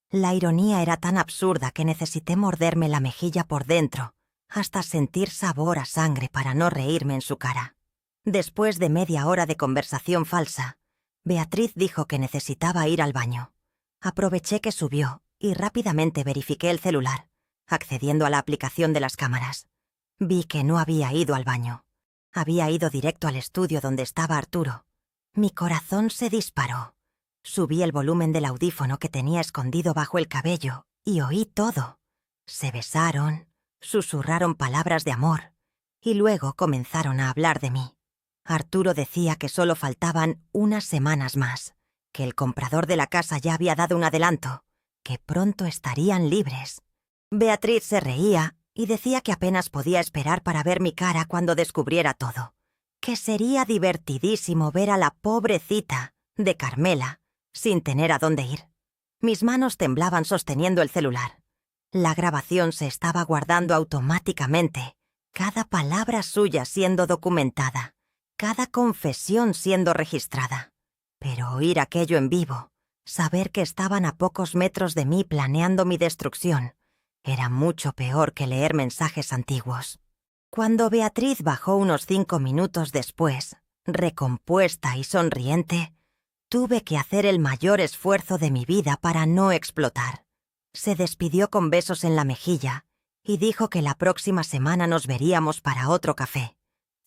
La ironía era tan absurda que necesité morderme la mejilla por dentro, hasta sentir sabor a sangre para no reírme en su cara. Después de media hora de conversación falsa, Beatriz dijo que necesitaba ir al baño. Aproveché que subió y rápidamente verifiqué el celular, accediendo a la aplicación de las cámaras. Vi que no había ido al baño. Había ido directo al estudio donde estaba Arturo. Mi corazón se disparó. Subí el volumen del audífono que tenía escondido bajo el cabello y oí todo. Se besaron, susurraron palabras de amor y luego comenzaron a hablar de mí. Arturo decía que solo faltaban unas semanas más, que el comprador de la casa ya había dado un adelanto, que pronto estarían libres. Beatriz se reía y decía que apenas podía esperar para ver mi cara cuando descubriera todo, que sería divertidísimo ver a la pobrecita de Carmela sin tener a dónde ir. Mis manos temblaban sosteniendo el celular. La grabación se estaba guardando automáticamente, cada palabra suya siendo documentada, cada confesión siendo registrada. Pero oír aquello en vivo, saber que estaban a pocos metros de mí planeando mi destrucción, era mucho peor que leer mensajes antiguos. Cuando Beatriz bajó unos 5 minutos después, recompuesta y sonriente, tuve que hacer el mayor esfuerzo de mi vida para no explotar. Se despidió con besos en la mejilla y dijo que la próxima semana nos veríamos para otro café.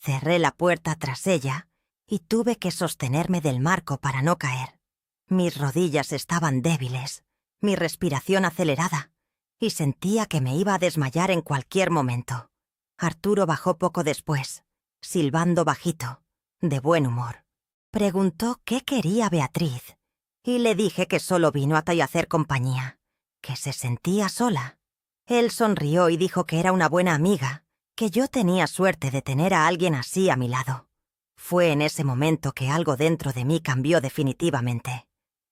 Cerré la puerta tras ella y tuve que sostenerme del marco para no caer. Mis rodillas estaban débiles, mi respiración acelerada, y sentía que me iba a desmayar en cualquier momento. Arturo bajó poco después, silbando bajito, de buen humor. Preguntó qué quería Beatriz, y le dije que solo vino a hacer compañía, que se sentía sola. Él sonrió y dijo que era una buena amiga, que yo tenía suerte de tener a alguien así a mi lado. Fue en ese momento que algo dentro de mí cambió definitivamente.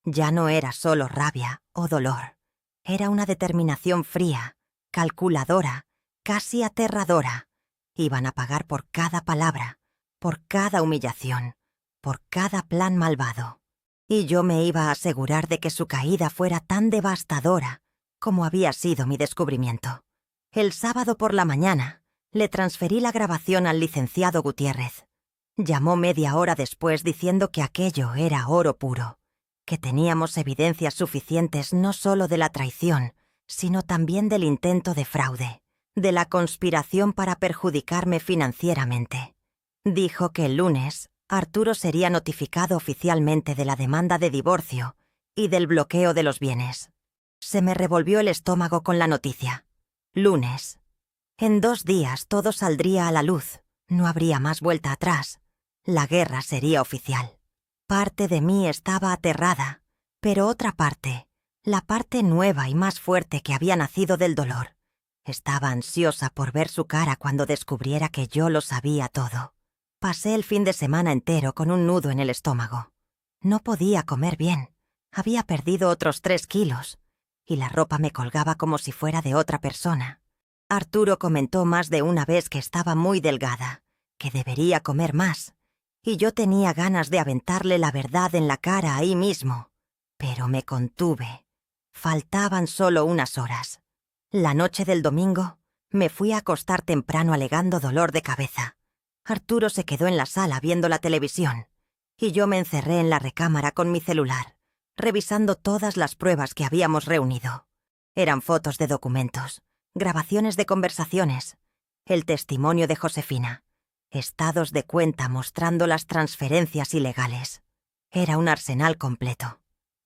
Ya no era solo rabia o dolor. Era una determinación fría, calculadora, casi aterradora. Iban a pagar por cada palabra, por cada humillación, por cada plan malvado. Y yo me iba a asegurar de que su caída fuera tan devastadora como había sido mi descubrimiento. El sábado por la mañana le transferí la grabación al licenciado Gutiérrez. Llamó media hora después diciendo que aquello era oro puro, que teníamos evidencias suficientes no solo de la traición, sino también del intento de fraude, de la conspiración para perjudicarme financieramente. Dijo que el lunes Arturo sería notificado oficialmente de la demanda de divorcio y del bloqueo de los bienes. Se me revolvió el estómago con la noticia. Lunes. En 2 días todo saldría a la luz, no habría más vuelta atrás. La guerra sería oficial. Parte de mí estaba aterrada, pero otra parte, la parte nueva y más fuerte que había nacido del dolor, estaba ansiosa por ver su cara cuando descubriera que yo lo sabía todo. Pasé el fin de semana entero con un nudo en el estómago. No podía comer bien. Había perdido otros 3 kilos, y la ropa me colgaba como si fuera de otra persona. Arturo comentó más de una vez que estaba muy delgada, que debería comer más, y yo tenía ganas de aventarle la verdad en la cara ahí mismo, pero me contuve. Faltaban solo unas horas. La noche del domingo me fui a acostar temprano alegando dolor de cabeza. Arturo se quedó en la sala viendo la televisión, y yo me encerré en la recámara con mi celular, revisando todas las pruebas que habíamos reunido. Eran fotos de documentos, grabaciones de conversaciones, el testimonio de Josefina, estados de cuenta mostrando las transferencias ilegales. Era un arsenal completo.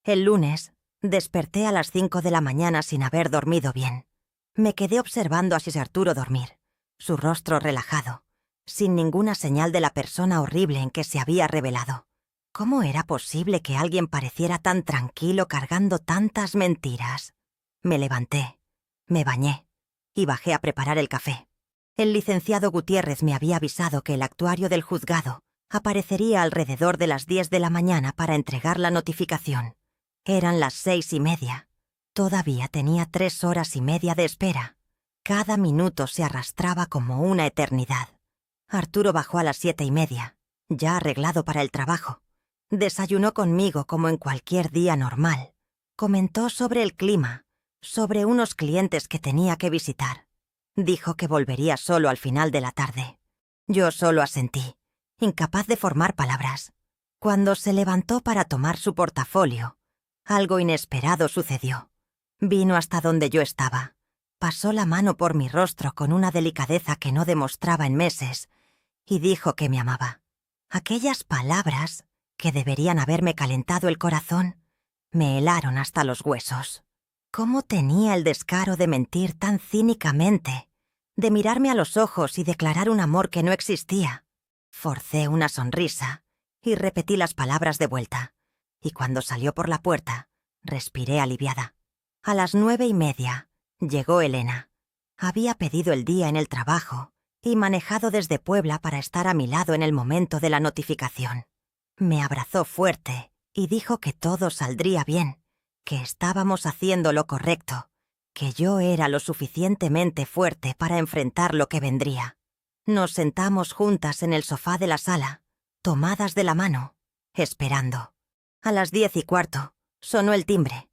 El lunes, desperté a las 5 de la mañana sin haber dormido bien. Me quedé observando a Sir Arturo dormir, su rostro relajado, sin ninguna señal de la persona horrible en que se había revelado. ¿Cómo era posible que alguien pareciera tan tranquilo cargando tantas mentiras? Me levanté, me bañé y bajé a preparar el café. El licenciado Gutiérrez me había avisado que el actuario del juzgado aparecería alrededor de las 10 de la mañana para entregar la notificación. Eran las 6:30. Todavía tenía 3 horas y media de espera. Cada minuto se arrastraba como una eternidad. Arturo bajó a las 7:30, ya arreglado para el trabajo. Desayunó conmigo como en cualquier día normal. Comentó sobre el clima, sobre unos clientes que tenía que visitar. Dijo que volvería solo al final de la tarde. Yo solo asentí, incapaz de formar palabras. Cuando se levantó para tomar su portafolio, algo inesperado sucedió. Vino hasta donde yo estaba. Pasó la mano por mi rostro con una delicadeza que no demostraba en meses y dijo que me amaba. Aquellas palabras, que deberían haberme calentado el corazón, me helaron hasta los huesos. ¿Cómo tenía el descaro de mentir tan cínicamente, de mirarme a los ojos y declarar un amor que no existía? Forcé una sonrisa y repetí las palabras de vuelta, y cuando salió por la puerta, respiré aliviada. A las 9:30 llegó Elena. Había pedido el día en el trabajo y manejado desde Puebla para estar a mi lado en el momento de la notificación. Me abrazó fuerte y dijo que todo saldría bien, que estábamos haciendo lo correcto, que yo era lo suficientemente fuerte para enfrentar lo que vendría. Nos sentamos juntas en el sofá de la sala, tomadas de la mano, esperando. A las 10:15 sonó el timbre.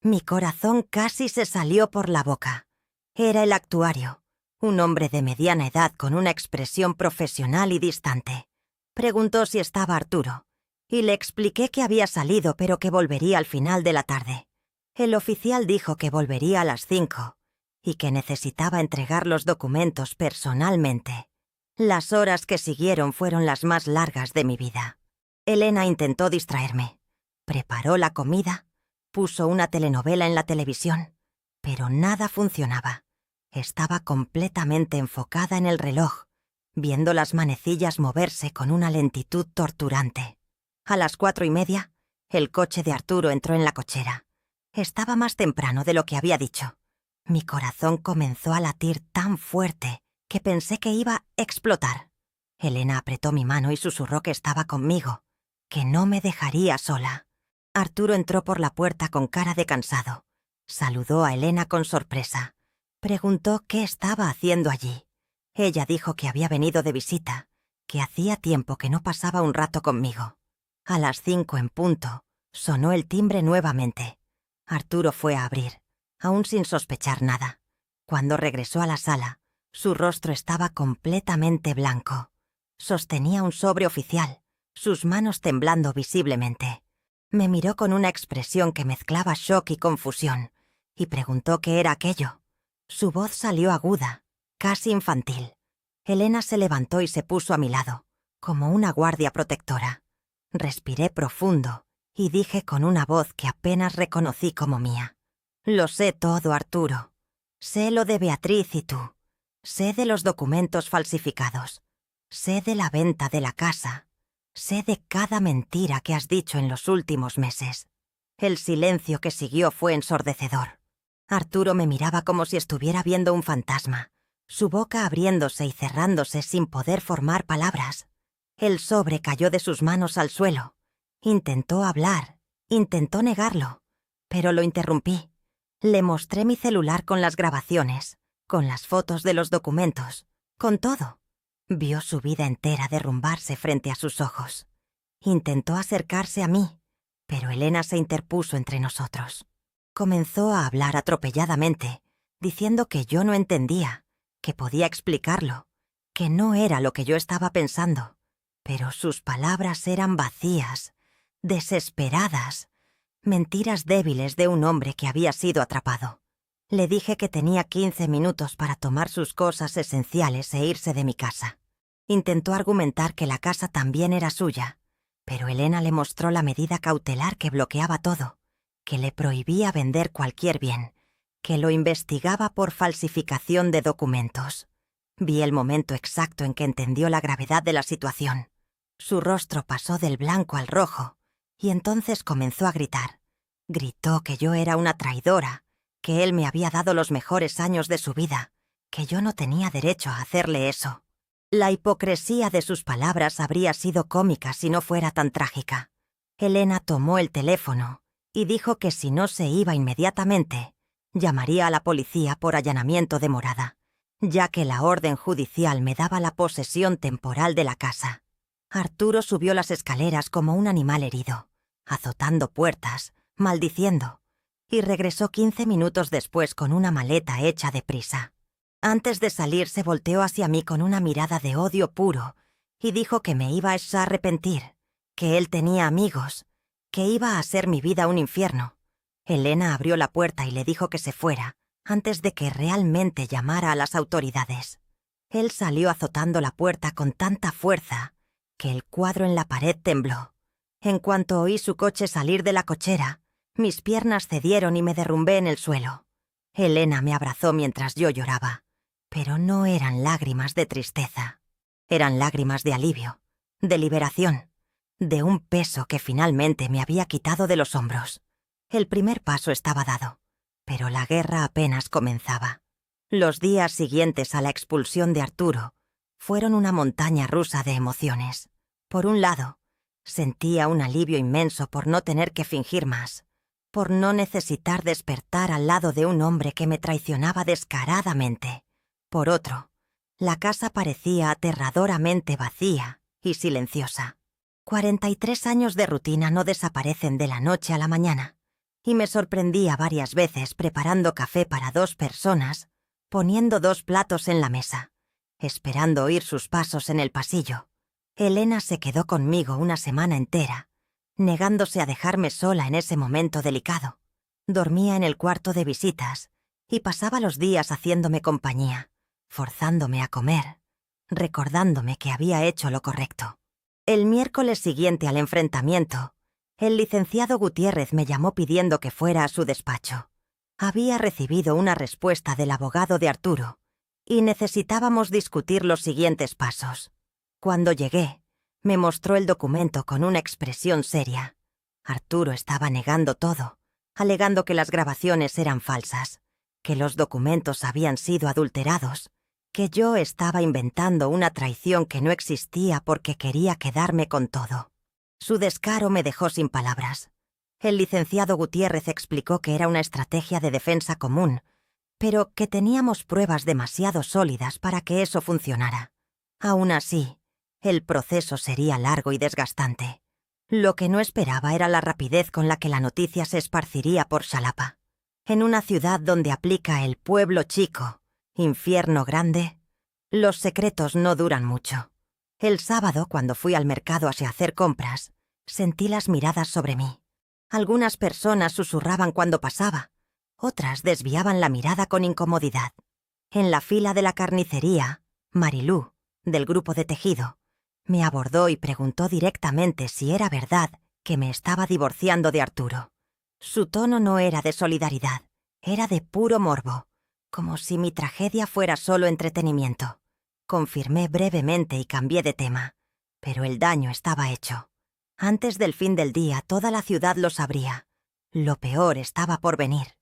Mi corazón casi se salió por la boca. Era el actuario, un hombre de mediana edad con una expresión profesional y distante. Preguntó si estaba Arturo, y le expliqué que había salido pero que volvería al final de la tarde. El oficial dijo que volvería a las 5 y que necesitaba entregar los documentos personalmente. Las horas que siguieron fueron las más largas de mi vida. Elena intentó distraerme. Preparó la comida, puso una telenovela en la televisión, pero nada funcionaba. Estaba completamente enfocada en el reloj, viendo las manecillas moverse con una lentitud torturante. A las 4:30, el coche de Arturo entró en la cochera. Estaba más temprano de lo que había dicho. Mi corazón comenzó a latir tan fuerte que pensé que iba a explotar. Elena apretó mi mano y susurró que estaba conmigo, que no me dejaría sola. Arturo entró por la puerta con cara de cansado. Saludó a Elena con sorpresa. Preguntó qué estaba haciendo allí. Ella dijo que había venido de visita, que hacía tiempo que no pasaba un rato conmigo. A las 5 en punto, sonó el timbre nuevamente. Arturo fue a abrir, aún sin sospechar nada. Cuando regresó a la sala, su rostro estaba completamente blanco. Sostenía un sobre oficial, sus manos temblando visiblemente. Me miró con una expresión que mezclaba shock y confusión, y preguntó qué era aquello. Su voz salió aguda, casi infantil. Elena se levantó y se puso a mi lado, como una guardia protectora. Respiré profundo y dije con una voz que apenas reconocí como mía: «Lo sé todo, Arturo. Sé lo de Beatriz y tú. Sé de los documentos falsificados. Sé de la venta de la casa. Sé de cada mentira que has dicho en los últimos meses». El silencio que siguió fue ensordecedor. Arturo me miraba como si estuviera viendo un fantasma, su boca abriéndose y cerrándose sin poder formar palabras. El sobre cayó de sus manos al suelo. Intentó hablar, intentó negarlo, pero lo interrumpí. Le mostré mi celular con las grabaciones, con las fotos de los documentos, con todo. Vio su vida entera derrumbarse frente a sus ojos. Intentó acercarse a mí, pero Elena se interpuso entre nosotros. Comenzó a hablar atropelladamente, diciendo que yo no entendía, que podía explicarlo, que no era lo que yo estaba pensando, pero sus palabras eran vacías, desesperadas, mentiras débiles de un hombre que había sido atrapado. Le dije que tenía 15 minutos para tomar sus cosas esenciales e irse de mi casa. Intentó argumentar que la casa también era suya, pero Elena le mostró la medida cautelar que bloqueaba todo, que le prohibía vender cualquier bien, que lo investigaba por falsificación de documentos. Vi el momento exacto en que entendió la gravedad de la situación. Su rostro pasó del blanco al rojo, y entonces comenzó a gritar. Gritó que yo era una traidora, que él me había dado los mejores años de su vida, que yo no tenía derecho a hacerle eso. La hipocresía de sus palabras habría sido cómica si no fuera tan trágica. Elena tomó el teléfono y dijo que si no se iba inmediatamente, llamaría a la policía por allanamiento de morada, ya que la orden judicial me daba la posesión temporal de la casa. Arturo subió las escaleras como un animal herido, azotando puertas, maldiciendo, y regresó 15 minutos después con una maleta hecha de prisa. Antes de salir se volteó hacia mí con una mirada de odio puro y dijo que me iba a arrepentir, que él tenía amigos, que iba a hacer mi vida un infierno. Elena abrió la puerta y le dijo que se fuera, antes de que realmente llamara a las autoridades. Él salió azotando la puerta con tanta fuerza que el cuadro en la pared tembló. En cuanto oí su coche salir de la cochera, mis piernas cedieron y me derrumbé en el suelo. Elena me abrazó mientras yo lloraba, pero no eran lágrimas de tristeza. Eran lágrimas de alivio, de liberación, de un peso que finalmente me había quitado de los hombros. El primer paso estaba dado, pero la guerra apenas comenzaba. Los días siguientes a la expulsión de Arturo fueron una montaña rusa de emociones. Por un lado, sentía un alivio inmenso por no tener que fingir más, por no necesitar despertar al lado de un hombre que me traicionaba descaradamente. Por otro, la casa parecía aterradoramente vacía y silenciosa. 43 años de rutina no desaparecen de la noche a la mañana, y me sorprendía varias veces preparando café para 2 personas, poniendo 2 platos en la mesa, esperando oír sus pasos en el pasillo. Elena se quedó conmigo una semana entera, negándose a dejarme sola en ese momento delicado. Dormía en el cuarto de visitas y pasaba los días haciéndome compañía, forzándome a comer, recordándome que había hecho lo correcto. El miércoles siguiente al enfrentamiento, el licenciado Gutiérrez me llamó pidiendo que fuera a su despacho. Había recibido una respuesta del abogado de Arturo y necesitábamos discutir los siguientes pasos. Cuando llegué, me mostró el documento con una expresión seria. Arturo estaba negando todo, alegando que las grabaciones eran falsas, que los documentos habían sido adulterados, que yo estaba inventando una traición que no existía porque quería quedarme con todo. Su descaro me dejó sin palabras. El licenciado Gutiérrez explicó que era una estrategia de defensa común, pero que teníamos pruebas demasiado sólidas para que eso funcionara. Aún así, el proceso sería largo y desgastante. Lo que no esperaba era la rapidez con la que la noticia se esparciría por Xalapa. En una ciudad donde aplica el pueblo chico, infierno grande, los secretos no duran mucho. El sábado, cuando fui al mercado a hacer compras, sentí las miradas sobre mí. Algunas personas susurraban cuando pasaba, otras desviaban la mirada con incomodidad. En la fila de la carnicería, Marilú, del grupo de tejido, me abordó y preguntó directamente si era verdad que me estaba divorciando de Arturo. Su tono no era de solidaridad, era de puro morbo, como si mi tragedia fuera solo entretenimiento. Confirmé brevemente y cambié de tema, pero el daño estaba hecho. Antes del fin del día toda la ciudad lo sabría. Lo peor estaba por venir.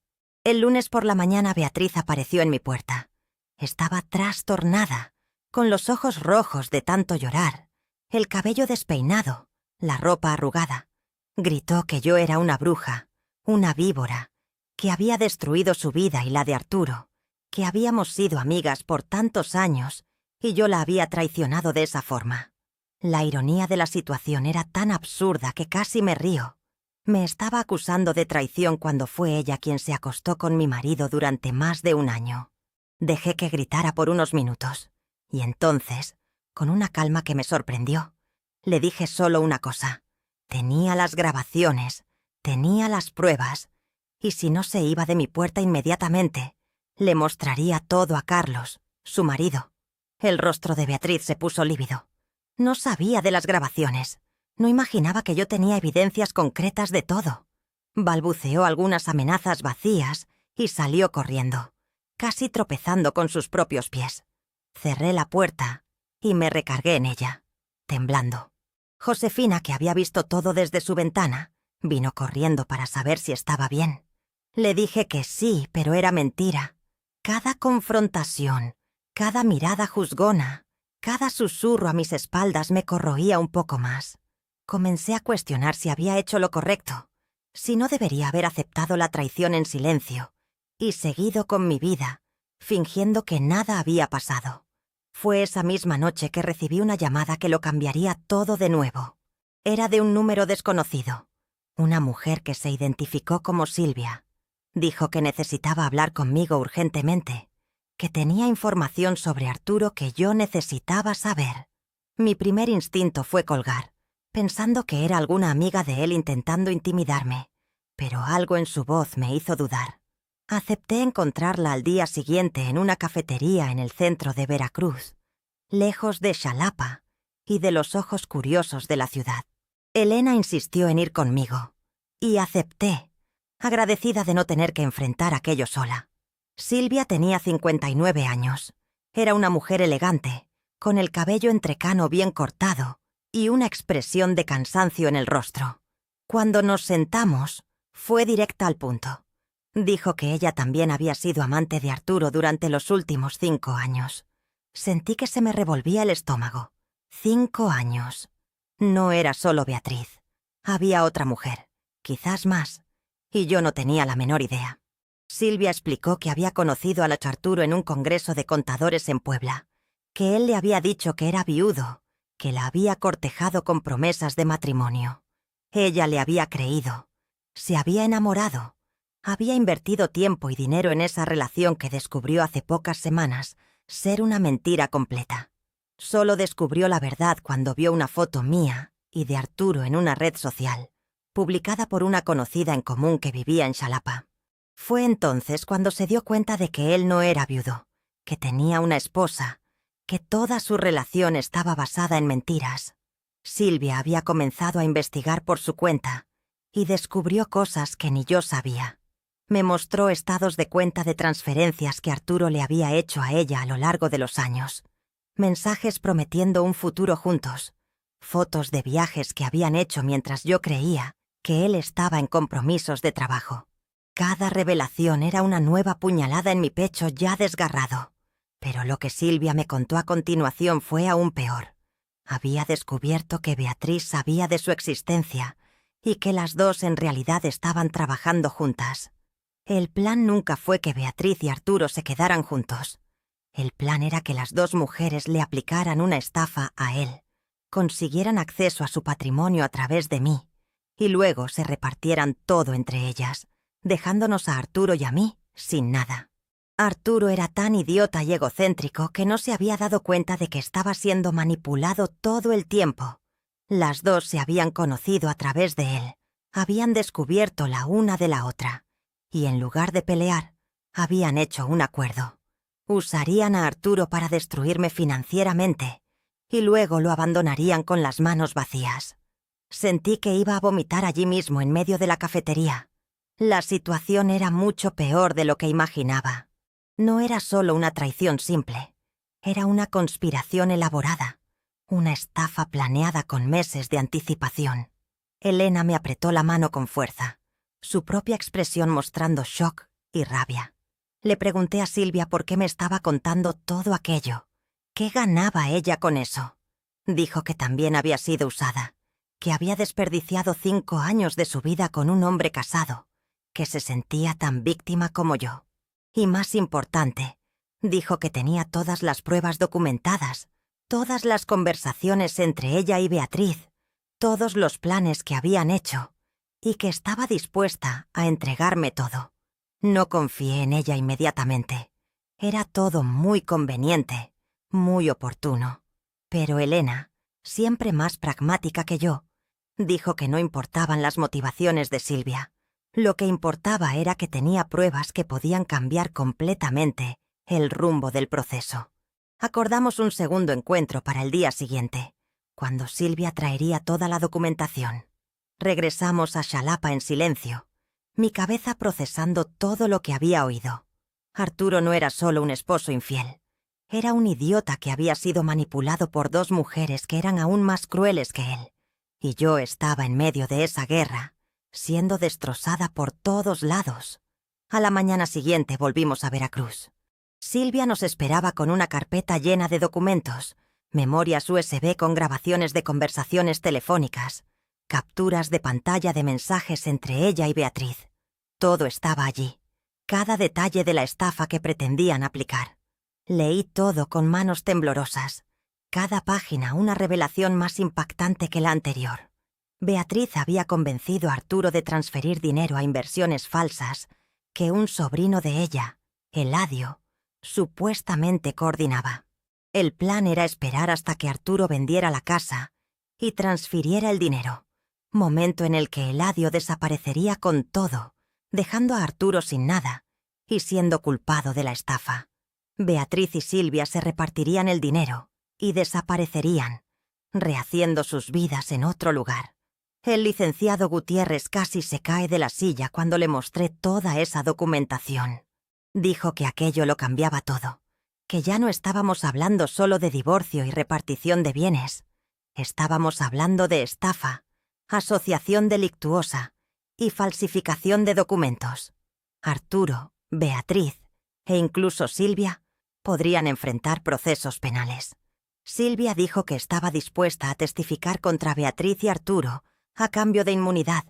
El lunes por la mañana Beatriz apareció en mi puerta. Estaba trastornada, con los ojos rojos de tanto llorar, el cabello despeinado, la ropa arrugada. Gritó que yo era una bruja, una víbora, que había destruido su vida y la de Arturo, que habíamos sido amigas por tantos años y yo la había traicionado de esa forma. La ironía de la situación era tan absurda que casi me río. Me estaba acusando de traición cuando fue ella quien se acostó con mi marido durante más de un año. Dejé que gritara por unos minutos, y entonces, con una calma que me sorprendió, le dije solo una cosa. Tenía las grabaciones, tenía las pruebas, y si no se iba de mi puerta inmediatamente, le mostraría todo a Carlos, su marido. El rostro de Beatriz se puso lívido. No sabía de las grabaciones. No imaginaba que yo tenía evidencias concretas de todo. Balbuceó algunas amenazas vacías y salió corriendo, casi tropezando con sus propios pies. Cerré la puerta y me recargué en ella, temblando. Josefina, que había visto todo desde su ventana, vino corriendo para saber si estaba bien. Le dije que sí, pero era mentira. Cada confrontación, cada mirada juzgona, cada susurro a mis espaldas me corroía un poco más. Comencé a cuestionar si había hecho lo correcto, si no debería haber aceptado la traición en silencio y seguido con mi vida, fingiendo que nada había pasado. Fue esa misma noche que recibí una llamada que lo cambiaría todo de nuevo. Era de un número desconocido. Una mujer que se identificó como Silvia. Dijo que necesitaba hablar conmigo urgentemente, que tenía información sobre Arturo que yo necesitaba saber. Mi primer instinto fue colgar, pensando que era alguna amiga de él intentando intimidarme, pero algo en su voz me hizo dudar. Acepté encontrarla al día siguiente en una cafetería en el centro de Veracruz, lejos de Xalapa y de los ojos curiosos de la ciudad. Elena insistió en ir conmigo, y acepté, agradecida de no tener que enfrentar aquello sola. Silvia tenía 59 años. Era una mujer elegante, con el cabello entrecano bien cortado y una expresión de cansancio en el rostro. Cuando nos sentamos, fue directa al punto. Dijo que ella también había sido amante de Arturo durante los últimos 5 años. Sentí que se me revolvía el estómago. 5 años. No era solo Beatriz. Había otra mujer, quizás más, y yo no tenía la menor idea. Silvia explicó que había conocido a Arturo en un congreso de contadores en Puebla, que él le había dicho que era viudo, que la había cortejado con promesas de matrimonio. Ella le había creído. Se había enamorado. Había invertido tiempo y dinero en esa relación que descubrió hace pocas semanas ser una mentira completa. Solo descubrió la verdad cuando vio una foto mía y de Arturo en una red social, publicada por una conocida en común que vivía en Xalapa. Fue entonces cuando se dio cuenta de que él no era viudo, que tenía una esposa, que toda su relación estaba basada en mentiras. Silvia había comenzado a investigar por su cuenta y descubrió cosas que ni yo sabía. Me mostró estados de cuenta de transferencias que Arturo le había hecho a ella a lo largo de los años, mensajes prometiendo un futuro juntos, fotos de viajes que habían hecho mientras yo creía que él estaba en compromisos de trabajo. Cada revelación era una nueva puñalada en mi pecho ya desgarrado. Pero lo que Silvia me contó a continuación fue aún peor. Había descubierto que Beatriz sabía de su existencia y que las dos en realidad estaban trabajando juntas. El plan nunca fue que Beatriz y Arturo se quedaran juntos. El plan era que las dos mujeres le aplicaran una estafa a él, consiguieran acceso a su patrimonio a través de mí, y luego se repartieran todo entre ellas, dejándonos a Arturo y a mí sin nada. Arturo era tan idiota y egocéntrico que no se había dado cuenta de que estaba siendo manipulado todo el tiempo. Las dos se habían conocido a través de él, habían descubierto la una de la otra, y en lugar de pelear, habían hecho un acuerdo. Usarían a Arturo para destruirme financieramente, y luego lo abandonarían con las manos vacías. Sentí que iba a vomitar allí mismo en medio de la cafetería. La situación era mucho peor de lo que imaginaba. No era solo una traición simple, era una conspiración elaborada, una estafa planeada con meses de anticipación. Elena me apretó la mano con fuerza, su propia expresión mostrando shock y rabia. Le pregunté a Silvia por qué me estaba contando todo aquello. ¿Qué ganaba ella con eso? Dijo que también había sido usada, que había desperdiciado 5 años de su vida con un hombre casado, que se sentía tan víctima como yo. Y más importante, Dijo que tenía todas las pruebas documentadas, todas las conversaciones entre ella y Beatriz, todos los planes que habían hecho, y que estaba dispuesta a entregarme todo. No confié en ella inmediatamente. Era todo muy conveniente, muy oportuno. Pero Elena, siempre más pragmática que yo, dijo que no importaban las motivaciones de Silvia. Lo que importaba era que tenía pruebas que podían cambiar completamente el rumbo del proceso. Acordamos un segundo encuentro para el día siguiente, cuando Silvia traería toda la documentación. Regresamos a Xalapa en silencio, mi cabeza procesando todo lo que había oído. Arturo no era solo un esposo infiel. Era un idiota que había sido manipulado por dos mujeres que eran aún más crueles que él. Y yo estaba en medio de esa guerra, siendo destrozada por todos lados. A la mañana siguiente volvimos a Veracruz. Silvia nos esperaba con una carpeta llena de documentos, memorias USB con grabaciones de conversaciones telefónicas, capturas de pantalla de mensajes entre ella y Beatriz. Todo estaba allí, cada detalle de la estafa que pretendían aplicar. Leí todo con manos temblorosas, cada página una revelación más impactante que la anterior. Beatriz había convencido a Arturo de transferir dinero a inversiones falsas que un sobrino de ella, Eladio, supuestamente coordinaba. El plan era esperar hasta que Arturo vendiera la casa y transfiriera el dinero, momento en el que Eladio desaparecería con todo, dejando a Arturo sin nada y siendo culpado de la estafa. Beatriz y Silvia se repartirían el dinero y desaparecerían, rehaciendo sus vidas en otro lugar. El licenciado Gutiérrez casi se cae de la silla cuando le mostré toda esa documentación. Dijo que aquello lo cambiaba todo, que ya no estábamos hablando solo de divorcio y repartición de bienes. Estábamos hablando de estafa, asociación delictuosa y falsificación de documentos. Arturo, Beatriz e incluso Silvia podrían enfrentar procesos penales. Silvia dijo que estaba dispuesta a testificar contra Beatriz y Arturo a cambio de inmunidad,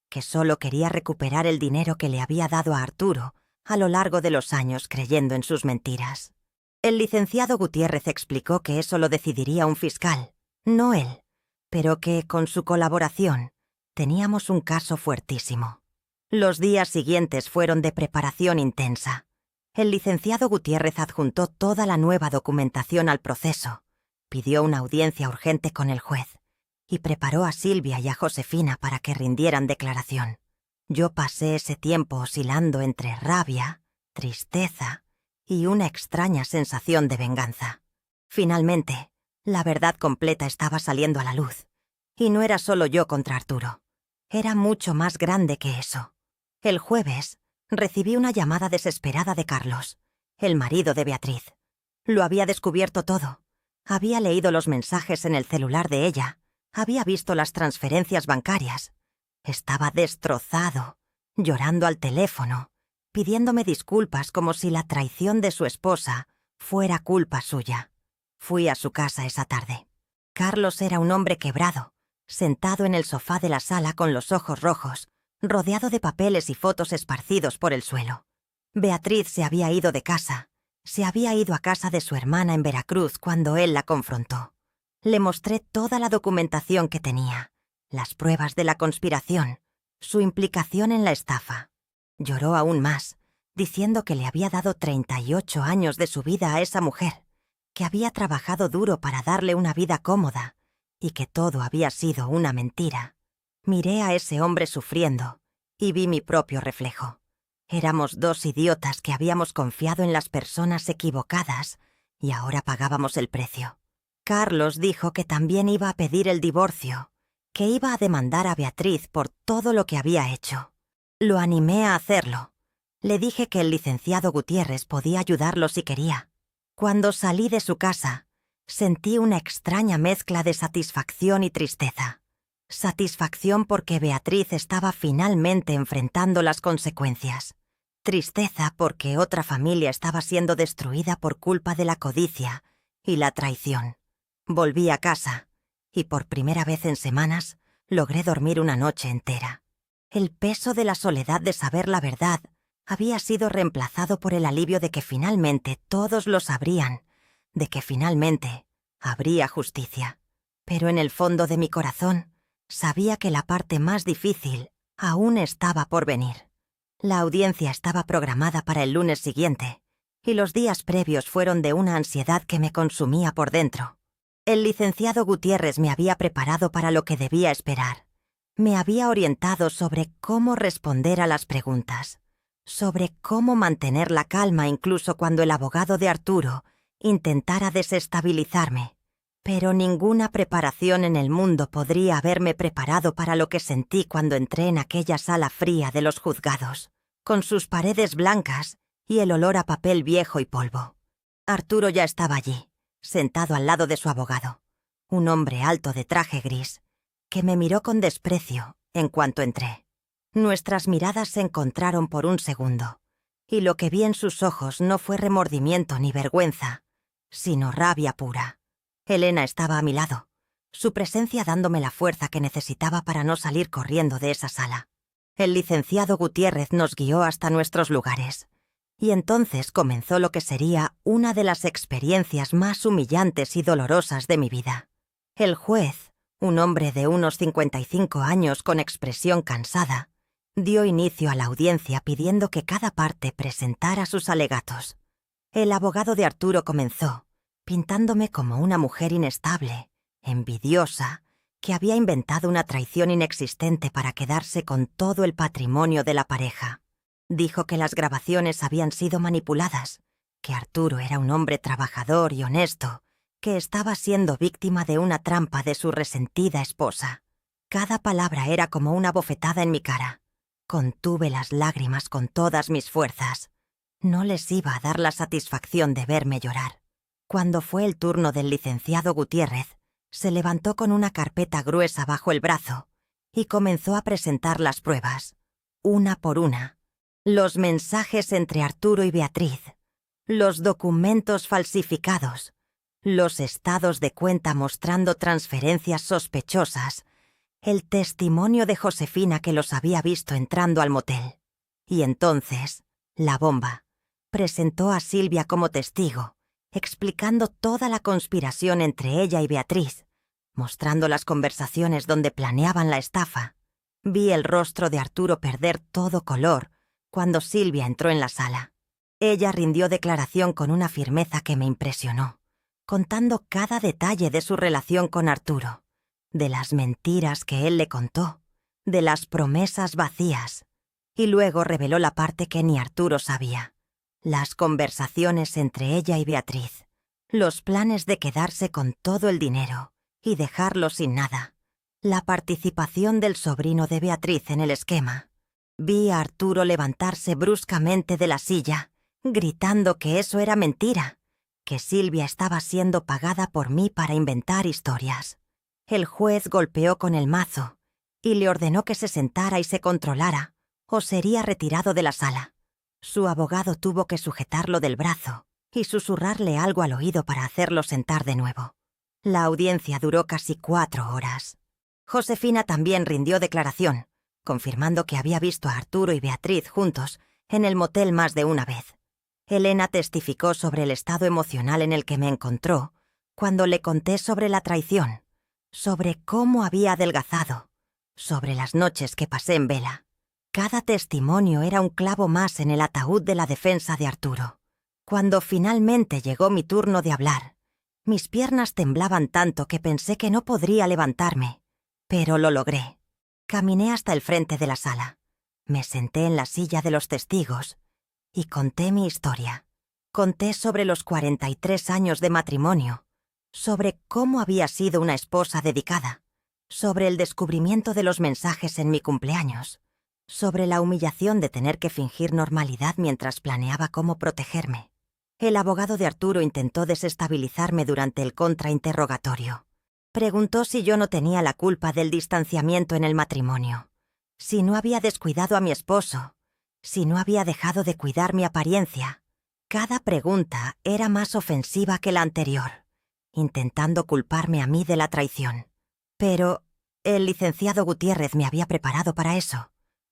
que solo quería recuperar el dinero que le había dado a Arturo a lo largo de los años creyendo en sus mentiras. El licenciado Gutiérrez explicó que eso lo decidiría un fiscal, no él, pero que, con su colaboración, teníamos un caso fuertísimo. Los días siguientes fueron de preparación intensa. El licenciado Gutiérrez adjuntó toda la nueva documentación al proceso, pidió una audiencia urgente con el juez y preparó a Silvia y a Josefina para que rindieran declaración. Yo pasé ese tiempo oscilando entre rabia, tristeza y una extraña sensación de venganza. Finalmente, la verdad completa estaba saliendo a la luz, y no era solo yo contra Arturo. Era mucho más grande que eso. El jueves recibí una llamada desesperada de Carlos, el marido de Beatriz. Lo había descubierto todo. Había leído los mensajes en el celular de ella, había visto las transferencias bancarias. Estaba destrozado, llorando al teléfono, pidiéndome disculpas como si la traición de su esposa fuera culpa suya. Fui a su casa esa tarde. Carlos era un hombre quebrado, sentado en el sofá de la sala con los ojos rojos, rodeado de papeles y fotos esparcidos por el suelo. Beatriz se había ido de casa. Se había ido a casa de su hermana en Veracruz cuando él la confrontó. Le mostré toda la documentación que tenía, las pruebas de la conspiración, su implicación en la estafa. Lloró aún más, diciendo que le había dado 38 años de su vida a esa mujer, que había trabajado duro para darle una vida cómoda y que todo había sido una mentira. Miré a ese hombre sufriendo y vi mi propio reflejo. Éramos dos idiotas que habíamos confiado en las personas equivocadas y ahora pagábamos el precio. Carlos dijo que también iba a pedir el divorcio, que iba a demandar a Beatriz por todo lo que había hecho. Lo animé a hacerlo. Le dije que el licenciado Gutiérrez podía ayudarlo si quería. Cuando salí de su casa, sentí una extraña mezcla de satisfacción y tristeza. Satisfacción porque Beatriz estaba finalmente enfrentando las consecuencias. Tristeza porque otra familia estaba siendo destruida por culpa de la codicia y la traición. Volví a casa y por primera vez en semanas logré dormir una noche entera. El peso de la soledad de saber la verdad había sido reemplazado por el alivio de que finalmente todos lo sabrían, de que finalmente habría justicia. Pero en el fondo de mi corazón sabía que la parte más difícil aún estaba por venir. La audiencia estaba programada para el lunes siguiente, y los días previos fueron de una ansiedad que me consumía por dentro. El licenciado Gutiérrez me había preparado para lo que debía esperar. Me había orientado sobre cómo responder a las preguntas, sobre cómo mantener la calma incluso cuando el abogado de Arturo intentara desestabilizarme. Pero ninguna preparación en el mundo podría haberme preparado para lo que sentí cuando entré en aquella sala fría de los juzgados, con sus paredes blancas y el olor a papel viejo y polvo. Arturo ya estaba allí, sentado al lado de su abogado, un hombre alto de traje gris, que me miró con desprecio en cuanto entré. Nuestras miradas se encontraron por un segundo, y lo que vi en sus ojos no fue remordimiento ni vergüenza, sino rabia pura. Elena estaba a mi lado, su presencia dándome la fuerza que necesitaba para no salir corriendo de esa sala. El licenciado Gutiérrez nos guió hasta nuestros lugares, y entonces comenzó lo que sería una de las experiencias más humillantes y dolorosas de mi vida. El juez, un hombre de unos 55 años con expresión cansada, dio inicio a la audiencia pidiendo que cada parte presentara sus alegatos. El abogado de Arturo comenzó, pintándome como una mujer inestable, envidiosa, que había inventado una traición inexistente para quedarse con todo el patrimonio de la pareja. Dijo que las grabaciones habían sido manipuladas, que Arturo era un hombre trabajador y honesto, que estaba siendo víctima de una trampa de su resentida esposa. Cada palabra era como una bofetada en mi cara. Contuve las lágrimas con todas mis fuerzas. No les iba a dar la satisfacción de verme llorar. Cuando fue el turno del licenciado Gutiérrez, se levantó con una carpeta gruesa bajo el brazo y comenzó a presentar las pruebas, una por una. Los mensajes entre Arturo y Beatriz, los documentos falsificados, los estados de cuenta mostrando transferencias sospechosas, el testimonio de Josefina que los había visto entrando al motel. Y entonces, la bomba. Presentó a Silvia como testigo, explicando toda la conspiración entre ella y Beatriz, mostrando las conversaciones donde planeaban la estafa. Vi el rostro de Arturo perder todo color cuando Silvia entró en la sala. Ella rindió declaración con una firmeza que me impresionó, contando cada detalle de su relación con Arturo, de las mentiras que él le contó, de las promesas vacías, y luego reveló la parte que ni Arturo sabía, las conversaciones entre ella y Beatriz, los planes de quedarse con todo el dinero y dejarlo sin nada, la participación del sobrino de Beatriz en el esquema. Vi a Arturo levantarse bruscamente de la silla, gritando que eso era mentira, que Silvia estaba siendo pagada por mí para inventar historias. El juez golpeó con el mazo y le ordenó que se sentara y se controlara, o sería retirado de la sala. Su abogado tuvo que sujetarlo del brazo y susurrarle algo al oído para hacerlo sentar de nuevo. La audiencia duró casi 4 horas. Josefina también rindió declaración, confirmando que había visto a Arturo y Beatriz juntos en el motel más de una vez. Elena testificó sobre el estado emocional en el que me encontró cuando le conté sobre la traición, sobre cómo había adelgazado, sobre las noches que pasé en vela. Cada testimonio era un clavo más en el ataúd de la defensa de Arturo. Cuando finalmente llegó mi turno de hablar, mis piernas temblaban tanto que pensé que no podría levantarme, pero lo logré. Caminé hasta el frente de la sala, me senté en la silla de los testigos y conté mi historia. Conté sobre los 43 años de matrimonio, sobre cómo había sido una esposa dedicada, sobre el descubrimiento de los mensajes en mi cumpleaños, sobre la humillación de tener que fingir normalidad mientras planeaba cómo protegerme. El abogado de Arturo intentó desestabilizarme durante el contrainterrogatorio. Preguntó si yo no tenía la culpa del distanciamiento en el matrimonio, si no había descuidado a mi esposo, si no había dejado de cuidar mi apariencia. Cada pregunta era más ofensiva que la anterior, intentando culparme a mí de la traición. Pero el licenciado Gutiérrez me había preparado para eso.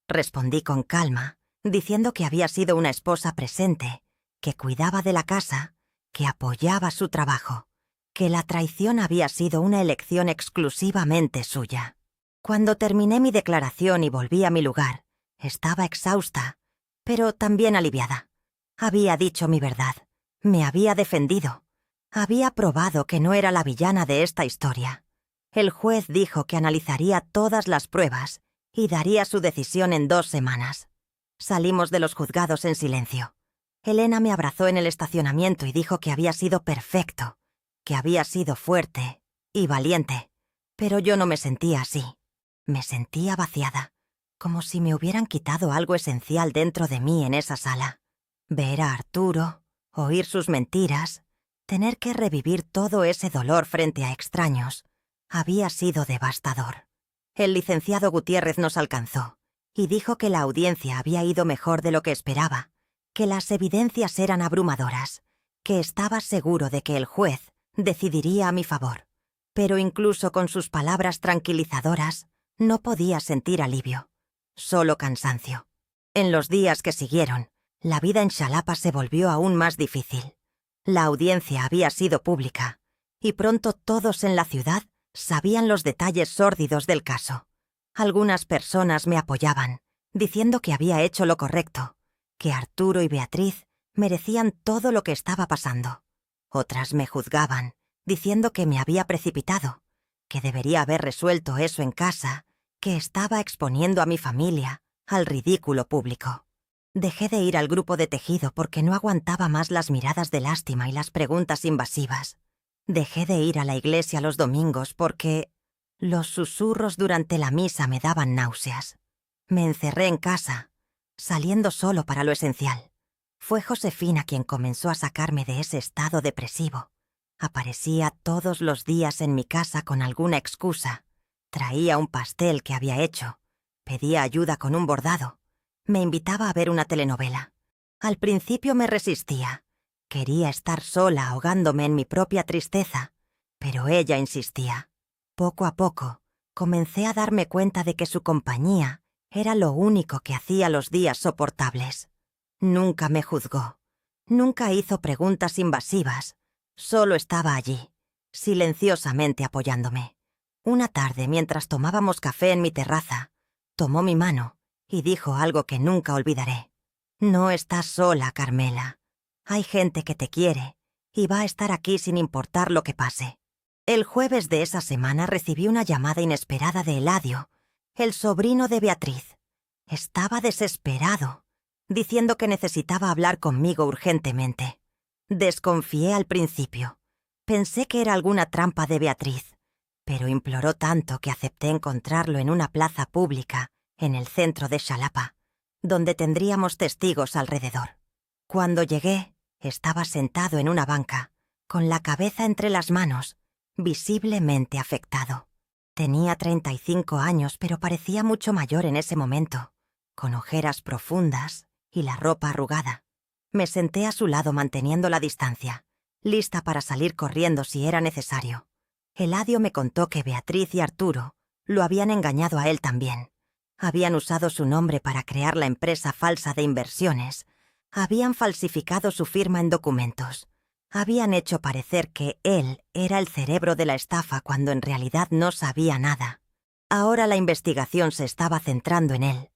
Respondí con calma, diciendo que había sido una esposa presente, que cuidaba de la casa, que apoyaba su trabajo, que la traición había sido una elección exclusivamente suya. Cuando terminé mi declaración y volví a mi lugar, estaba exhausta, pero también aliviada. Había dicho mi verdad, me había defendido, había probado que no era la villana de esta historia. El juez dijo que analizaría todas las pruebas y daría su decisión en 2 semanas. Salimos de los juzgados en silencio. Elena me abrazó en el estacionamiento y dijo que había sido perfecto, que había sido fuerte y valiente, pero yo no me sentía así. Me sentía vaciada, como si me hubieran quitado algo esencial dentro de mí en esa sala. Ver a Arturo, oír sus mentiras, tener que revivir todo ese dolor frente a extraños, había sido devastador. El licenciado Gutiérrez nos alcanzó y dijo que la audiencia había ido mejor de lo que esperaba, que las evidencias eran abrumadoras, que estaba seguro de que el juez decidiría a mi favor. Pero incluso con sus palabras tranquilizadoras, no podía sentir alivio, solo cansancio. En los días que siguieron, la vida en Xalapa se volvió aún más difícil. La audiencia había sido pública, y pronto todos en la ciudad sabían los detalles sórdidos del caso. Algunas personas me apoyaban, diciendo que había hecho lo correcto, que Arturo y Beatriz merecían todo lo que estaba pasando. Otras me juzgaban, diciendo que me había precipitado, que debería haber resuelto eso en casa, que estaba exponiendo a mi familia al ridículo público. Dejé de ir al grupo de tejido porque no aguantaba más las miradas de lástima y las preguntas invasivas. Dejé de ir a la iglesia los domingos porque los susurros durante la misa me daban náuseas. Me encerré en casa, saliendo solo para lo esencial. Fue Josefina quien comenzó a sacarme de ese estado depresivo. Aparecía todos los días en mi casa con alguna excusa. Traía un pastel que había hecho, pedía ayuda con un bordado, me invitaba a ver una telenovela. Al principio me resistía. Quería estar sola ahogándome en mi propia tristeza, pero ella insistía. Poco a poco, comencé a darme cuenta de que su compañía era lo único que hacía los días soportables. Nunca me juzgó, nunca hizo preguntas invasivas, solo estaba allí, silenciosamente apoyándome. Una tarde, mientras tomábamos café en mi terraza, tomó mi mano y dijo algo que nunca olvidaré. No estás sola, Carmela. Hay gente que te quiere y va a estar aquí sin importar lo que pase. El jueves de esa semana recibí una llamada inesperada de Eladio, el sobrino de Beatriz. Estaba desesperado, diciendo que necesitaba hablar conmigo urgentemente. Desconfié al principio. Pensé que era alguna trampa de Beatriz, pero imploró tanto que acepté encontrarlo en una plaza pública, en el centro de Xalapa, donde tendríamos testigos alrededor. Cuando llegué, estaba sentado en una banca, con la cabeza entre las manos, visiblemente afectado. Tenía 35 años, pero parecía mucho mayor en ese momento, con ojeras profundas y la ropa arrugada. Me senté a su lado manteniendo la distancia, lista para salir corriendo si era necesario. Eladio me contó que Beatriz y Arturo lo habían engañado a él también. Habían usado su nombre para crear la empresa falsa de inversiones. Habían falsificado su firma en documentos. Habían hecho parecer que él era el cerebro de la estafa cuando en realidad no sabía nada. Ahora la investigación se estaba centrando en él,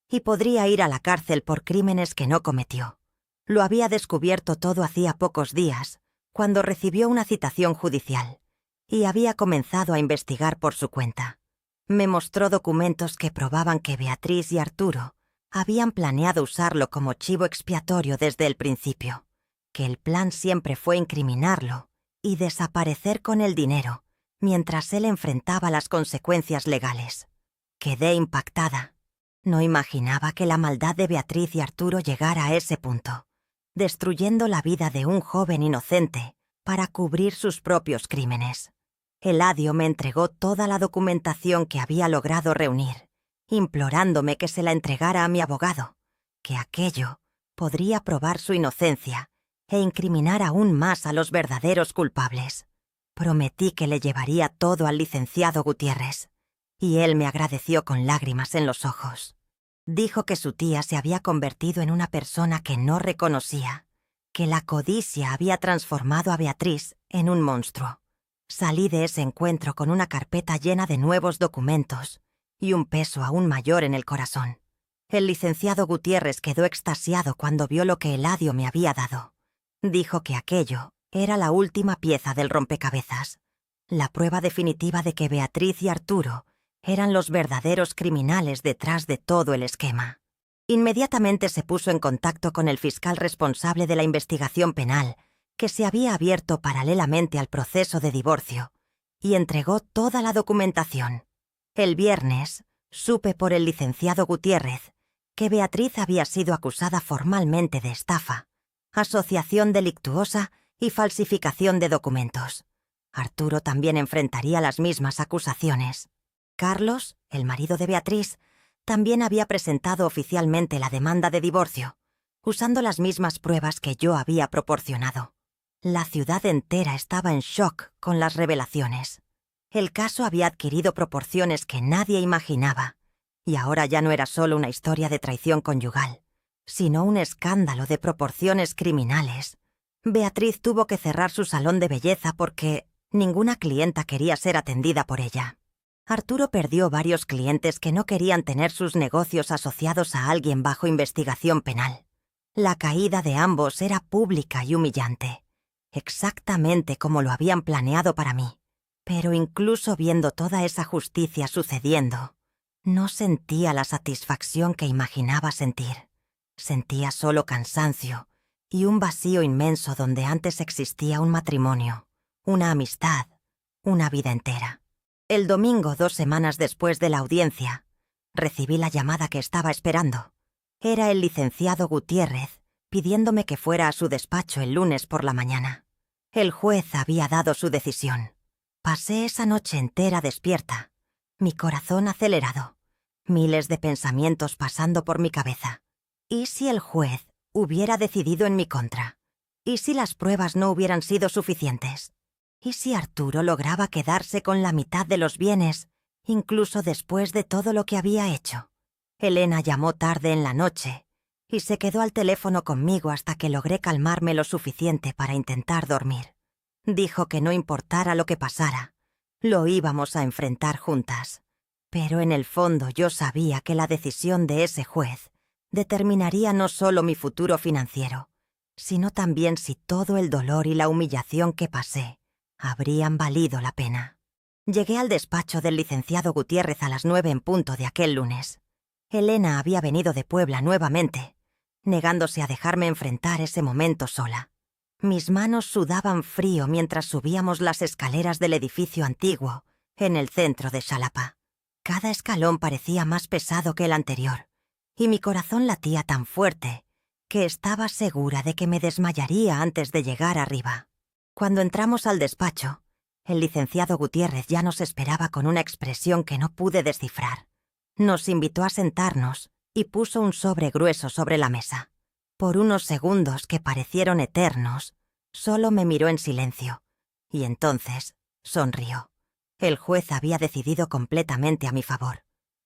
y podría ir a la cárcel por crímenes que no cometió. Lo había descubierto todo hacía pocos días, cuando recibió una citación judicial, y había comenzado a investigar por su cuenta. Me mostró documentos que probaban que Beatriz y Arturo habían planeado usarlo como chivo expiatorio desde el principio, que el plan siempre fue incriminarlo y desaparecer con el dinero, mientras él enfrentaba las consecuencias legales. Quedé impactada. No imaginaba que la maldad de Beatriz y Arturo llegara a ese punto, destruyendo la vida de un joven inocente para cubrir sus propios crímenes. Eladio me entregó toda la documentación que había logrado reunir, implorándome que se la entregara a mi abogado, que aquello podría probar su inocencia e incriminar aún más a los verdaderos culpables. Prometí que le llevaría todo al licenciado Gutiérrez, y él me agradeció con lágrimas en los ojos. Dijo que su tía se había convertido en una persona que no reconocía, que la codicia había transformado a Beatriz en un monstruo. Salí de ese encuentro con una carpeta llena de nuevos documentos y un peso aún mayor en el corazón. El licenciado Gutiérrez quedó extasiado cuando vio lo que Eladio me había dado. Dijo que aquello era la última pieza del rompecabezas, la prueba definitiva de que Beatriz y Arturo eran los verdaderos criminales detrás de todo el esquema. Inmediatamente se puso en contacto con el fiscal responsable de la investigación penal, que se había abierto paralelamente al proceso de divorcio, y entregó toda la documentación. El viernes supe por el licenciado Gutiérrez que Beatriz había sido acusada formalmente de estafa, asociación delictuosa y falsificación de documentos. Arturo también enfrentaría las mismas acusaciones. Carlos, el marido de Beatriz, también había presentado oficialmente la demanda de divorcio, usando las mismas pruebas que yo había proporcionado. La ciudad entera estaba en shock con las revelaciones. El caso había adquirido proporciones que nadie imaginaba, y ahora ya no era solo una historia de traición conyugal, sino un escándalo de proporciones criminales. Beatriz tuvo que cerrar su salón de belleza porque ninguna clienta quería ser atendida por ella. Arturo perdió varios clientes que no querían tener sus negocios asociados a alguien bajo investigación penal. La caída de ambos era pública y humillante, exactamente como lo habían planeado para mí. Pero incluso viendo toda esa justicia sucediendo, no sentía la satisfacción que imaginaba sentir. Sentía solo cansancio y un vacío inmenso donde antes existía un matrimonio, una amistad, una vida entera. El domingo, 2 semanas después de la audiencia, recibí la llamada que estaba esperando. Era el licenciado Gutiérrez pidiéndome que fuera a su despacho el lunes por la mañana. El juez había dado su decisión. Pasé esa noche entera despierta, mi corazón acelerado, miles de pensamientos pasando por mi cabeza. ¿Y si el juez hubiera decidido en mi contra? ¿Y si las pruebas no hubieran sido suficientes? ¿Y si Arturo lograba quedarse con la mitad de los bienes, incluso después de todo lo que había hecho? Elena llamó tarde en la noche y se quedó al teléfono conmigo hasta que logré calmarme lo suficiente para intentar dormir. Dijo que no importara lo que pasara, lo íbamos a enfrentar juntas. Pero en el fondo yo sabía que la decisión de ese juez determinaría no solo mi futuro financiero, sino también si todo el dolor y la humillación que pasé habrían valido la pena. Llegué al despacho del licenciado Gutiérrez a las 9 en punto de aquel lunes. Elena había venido de Puebla nuevamente, negándose a dejarme enfrentar ese momento sola. Mis manos sudaban frío mientras subíamos las escaleras del edificio antiguo en el centro de Xalapa. Cada escalón parecía más pesado que el anterior, y mi corazón latía tan fuerte que estaba segura de que me desmayaría antes de llegar arriba. Cuando entramos al despacho, el licenciado Gutiérrez ya nos esperaba con una expresión que no pude descifrar. Nos invitó a sentarnos y puso un sobre grueso sobre la mesa. Por unos segundos que parecieron eternos, solo me miró en silencio, y entonces sonrió. El juez había decidido completamente a mi favor.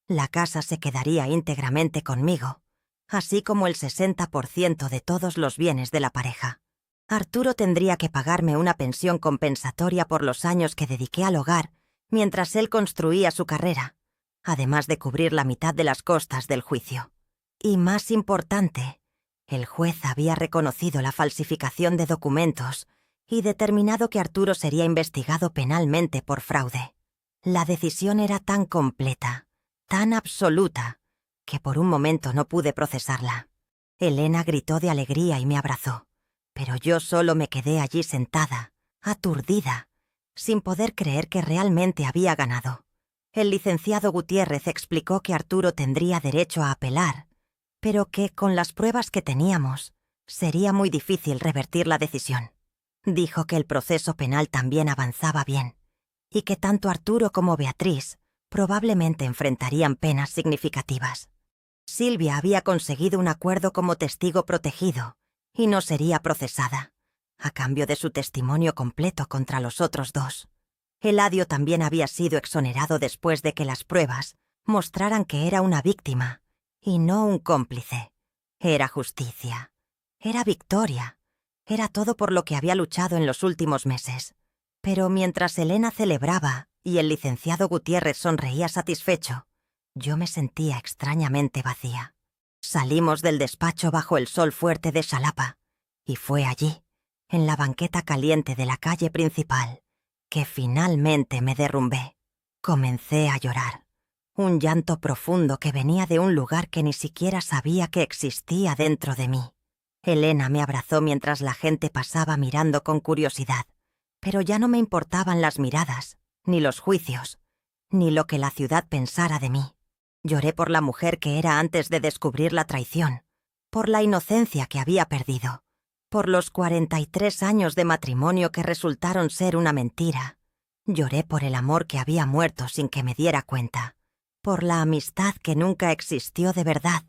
La casa se quedaría íntegramente conmigo, así como el 60% de todos los bienes de la pareja. Arturo tendría que pagarme una pensión compensatoria por los años que dediqué al hogar mientras él construía su carrera, además de cubrir la mitad de las costas del juicio. Y más importante, el juez había reconocido la falsificación de documentos y determinado que Arturo sería investigado penalmente por fraude. La decisión era tan completa, tan absoluta, que por un momento no pude procesarla. Elena gritó de alegría y me abrazó, pero yo solo me quedé allí sentada, aturdida, sin poder creer que realmente había ganado. El licenciado Gutiérrez explicó que Arturo tendría derecho a apelar, pero que, con las pruebas que teníamos, sería muy difícil revertir la decisión. Dijo que el proceso penal también avanzaba bien, y que tanto Arturo como Beatriz probablemente enfrentarían penas significativas. Silvia había conseguido un acuerdo como testigo protegido y no sería procesada, a cambio de su testimonio completo contra los otros dos. Eladio también había sido exonerado después de que las pruebas mostraran que era una víctima Y no un cómplice. Era justicia. Era victoria. Era todo por lo que había luchado en los últimos meses. Pero mientras Elena celebraba y el licenciado Gutiérrez sonreía satisfecho, yo me sentía extrañamente vacía. Salimos del despacho bajo el sol fuerte de Xalapa, y fue allí, en la banqueta caliente de la calle principal, que finalmente me derrumbé. Comencé a llorar. Un llanto profundo que venía de un lugar que ni siquiera sabía que existía dentro de mí. Elena me abrazó mientras la gente pasaba mirando con curiosidad, pero ya no me importaban las miradas, ni los juicios, ni lo que la ciudad pensara de mí. Lloré por la mujer que era antes de descubrir la traición, por la inocencia que había perdido, por los 43 años de matrimonio que resultaron ser una mentira. Lloré por el amor que había muerto sin que me diera cuenta, por la amistad que nunca existió de verdad,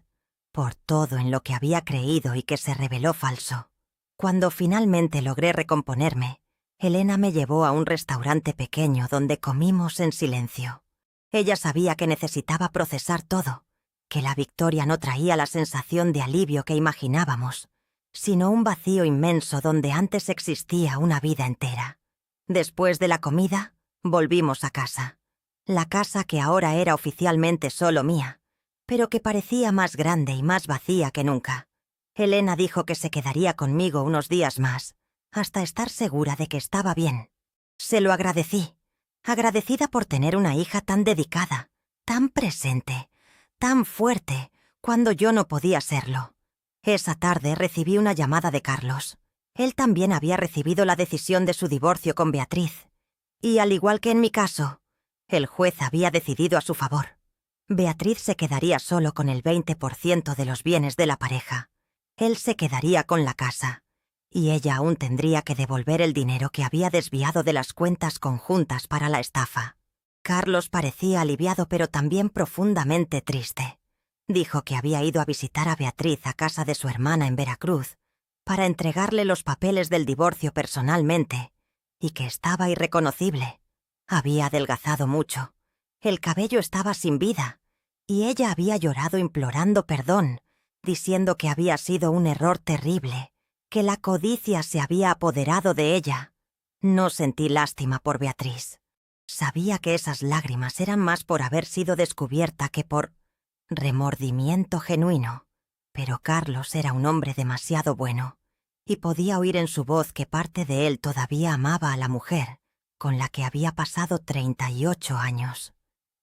por todo en lo que había creído y que se reveló falso. Cuando finalmente logré recomponerme, Elena me llevó a un restaurante pequeño donde comimos en silencio. Ella sabía que necesitaba procesar todo, que la victoria no traía la sensación de alivio que imaginábamos, sino un vacío inmenso donde antes existía una vida entera. Después de la comida, volvimos a casa. La casa que ahora era oficialmente solo mía, pero que parecía más grande y más vacía que nunca. Elena dijo que se quedaría conmigo unos días más, hasta estar segura de que estaba bien. Se lo agradecí, agradecida por tener una hija tan dedicada, tan presente, tan fuerte, cuando yo no podía serlo. Esa tarde recibí una llamada de Carlos. Él también había recibido la decisión de su divorcio con Beatriz. Y al igual que en mi caso, el juez había decidido a su favor. Beatriz se quedaría solo con el 20% de los bienes de la pareja. Él se quedaría con la casa. Y ella aún tendría que devolver el dinero que había desviado de las cuentas conjuntas para la estafa. Carlos parecía aliviado pero también profundamente triste. Dijo que había ido a visitar a Beatriz a casa de su hermana en Veracruz para entregarle los papeles del divorcio personalmente y que estaba irreconocible. Había adelgazado mucho. El cabello estaba sin vida y ella había llorado implorando perdón, diciendo que había sido un error terrible, que la codicia se había apoderado de ella. No sentí lástima por Beatriz. Sabía que esas lágrimas eran más por haber sido descubierta que por remordimiento genuino. Pero Carlos era un hombre demasiado bueno, y podía oír en su voz que parte de él todavía amaba a la mujer con la que había pasado 38 años.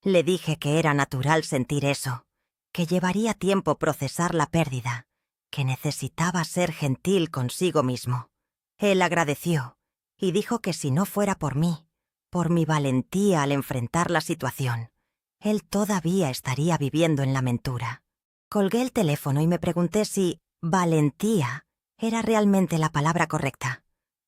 Le dije que era natural sentir eso, que llevaría tiempo procesar la pérdida, que necesitaba ser gentil consigo mismo. Él agradeció y dijo que si no fuera por mí, por mi valentía al enfrentar la situación, él todavía estaría viviendo en la mentura. Colgué el teléfono y me pregunté si valentía era realmente la palabra correcta.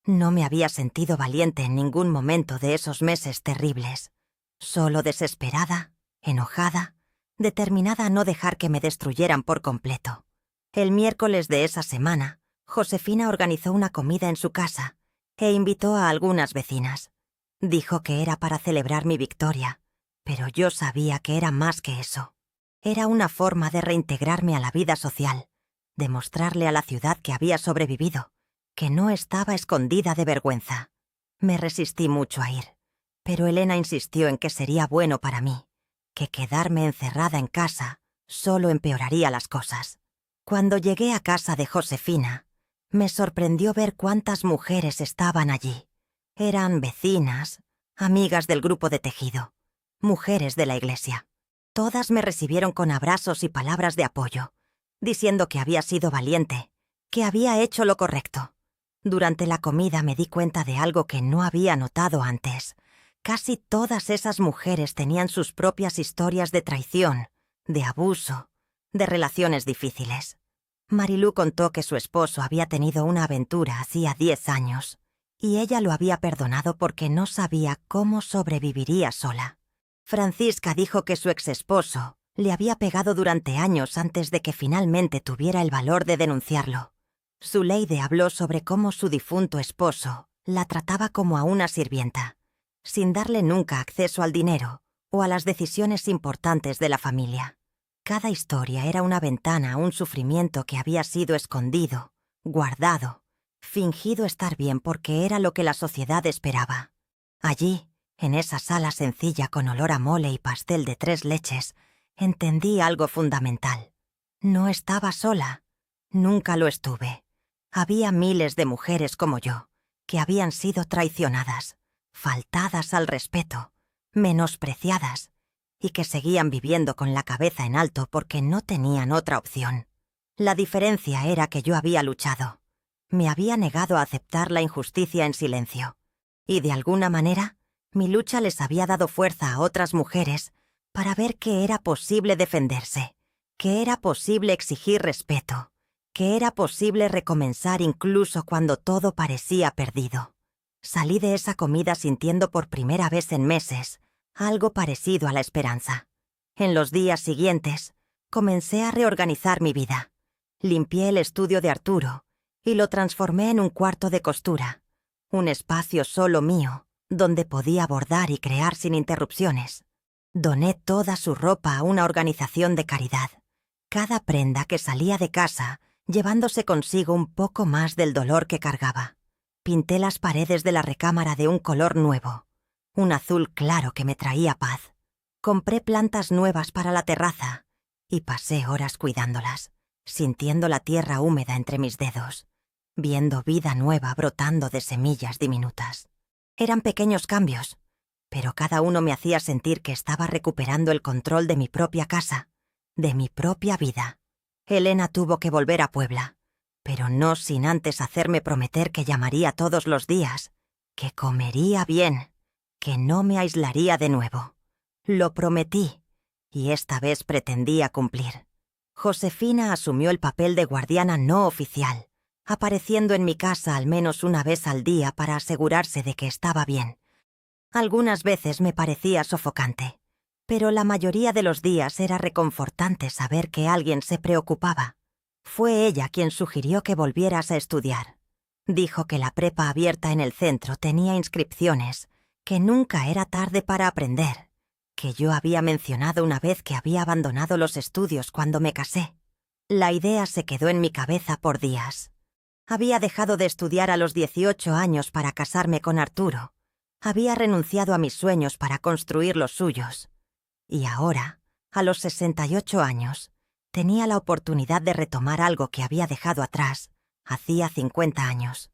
No me había sentido valiente en ningún momento de esos meses terribles. Solo desesperada, enojada, determinada a no dejar que me destruyeran por completo. El miércoles de esa semana, Josefina organizó una comida en su casa e invitó a algunas vecinas. Dijo que era para celebrar mi victoria, pero yo sabía que era más que eso. Era una forma de reintegrarme a la vida social, de mostrarle a la ciudad que había sobrevivido, que no estaba escondida de vergüenza. Me resistí mucho a ir, pero Elena insistió en que sería bueno para mí, que quedarme encerrada en casa solo empeoraría las cosas. Cuando llegué a casa de Josefina, me sorprendió ver cuántas mujeres estaban allí. Eran vecinas, amigas del grupo de tejido, mujeres de la iglesia. Todas me recibieron con abrazos y palabras de apoyo, diciendo que había sido valiente, que había hecho lo correcto. Durante la comida me di cuenta de algo que no había notado antes. Casi todas esas mujeres tenían sus propias historias de traición, de abuso, de relaciones difíciles. Marilú contó que su esposo había tenido una aventura hacía 10 años, y ella lo había perdonado porque no sabía cómo sobreviviría sola. Francisca dijo que su exesposo le había pegado durante años antes de que finalmente tuviera el valor de denunciarlo. Zuleide habló sobre cómo su difunto esposo la trataba como a una sirvienta, sin darle nunca acceso al dinero o a las decisiones importantes de la familia. Cada historia era una ventana a un sufrimiento que había sido escondido, guardado, fingido estar bien porque era lo que la sociedad esperaba. Allí, en esa sala sencilla con olor a mole y pastel de 3 leches, entendí algo fundamental. No estaba sola. Nunca lo estuve. Había miles de mujeres como yo, que habían sido traicionadas, faltadas al respeto, menospreciadas, y que seguían viviendo con la cabeza en alto porque no tenían otra opción. La diferencia era que yo había luchado. Me había negado a aceptar la injusticia en silencio. Y de alguna manera, mi lucha les había dado fuerza a otras mujeres para ver que era posible defenderse, que era posible exigir respeto, que era posible recomenzar incluso cuando todo parecía perdido. Salí de esa comida sintiendo por primera vez en meses algo parecido a la esperanza. En los días siguientes, comencé a reorganizar mi vida. Limpié el estudio de Arturo y lo transformé en un cuarto de costura, un espacio solo mío, donde podía bordar y crear sin interrupciones. Doné toda su ropa a una organización de caridad. Cada prenda que salía de casa, llevándose consigo un poco más del dolor que cargaba. Pinté las paredes de la recámara de un color nuevo, un azul claro que me traía paz. Compré plantas nuevas para la terraza y pasé horas cuidándolas, sintiendo la tierra húmeda entre mis dedos, viendo vida nueva brotando de semillas diminutas. Eran pequeños cambios, pero cada uno me hacía sentir que estaba recuperando el control de mi propia casa, de mi propia vida. Elena tuvo que volver a Puebla, pero no sin antes hacerme prometer que llamaría todos los días, que comería bien, que no me aislaría de nuevo. Lo prometí, y esta vez pretendía cumplir. Josefina asumió el papel de guardiana no oficial, apareciendo en mi casa al menos una vez al día para asegurarse de que estaba bien. Algunas veces me parecía sofocante, pero la mayoría de los días era reconfortante saber que alguien se preocupaba. Fue ella quien sugirió que volvieras a estudiar. Dijo que la prepa abierta en el centro tenía inscripciones, que nunca era tarde para aprender, que yo había mencionado una vez que había abandonado los estudios cuando me casé. La idea se quedó en mi cabeza por días. Había dejado de estudiar a los 18 años para casarme con Arturo. Había renunciado a mis sueños para construir los suyos. Y ahora, a los 68 años, tenía la oportunidad de retomar algo que había dejado atrás hacía 50 años.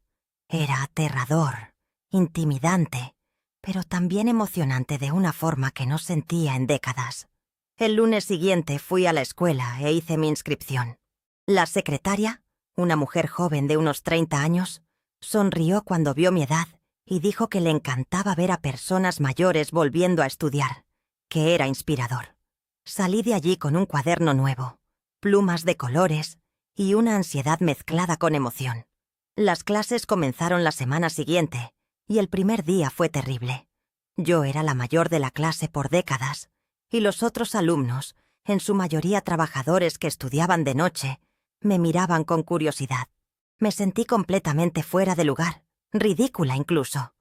Era aterrador, intimidante, pero también emocionante de una forma que no sentía en décadas. El lunes siguiente fui a la escuela e hice mi inscripción. La secretaria, una mujer joven de unos 30 años, sonrió cuando vio mi edad y dijo que le encantaba ver a personas mayores volviendo a estudiar, que era inspirador. Salí de allí con un cuaderno nuevo, plumas de colores y una ansiedad mezclada con emoción. Las clases comenzaron la semana siguiente y el primer día fue terrible. Yo era la mayor de la clase por décadas y los otros alumnos, en su mayoría trabajadores que estudiaban de noche, me miraban con curiosidad. Me sentí completamente fuera de lugar, ridícula incluso.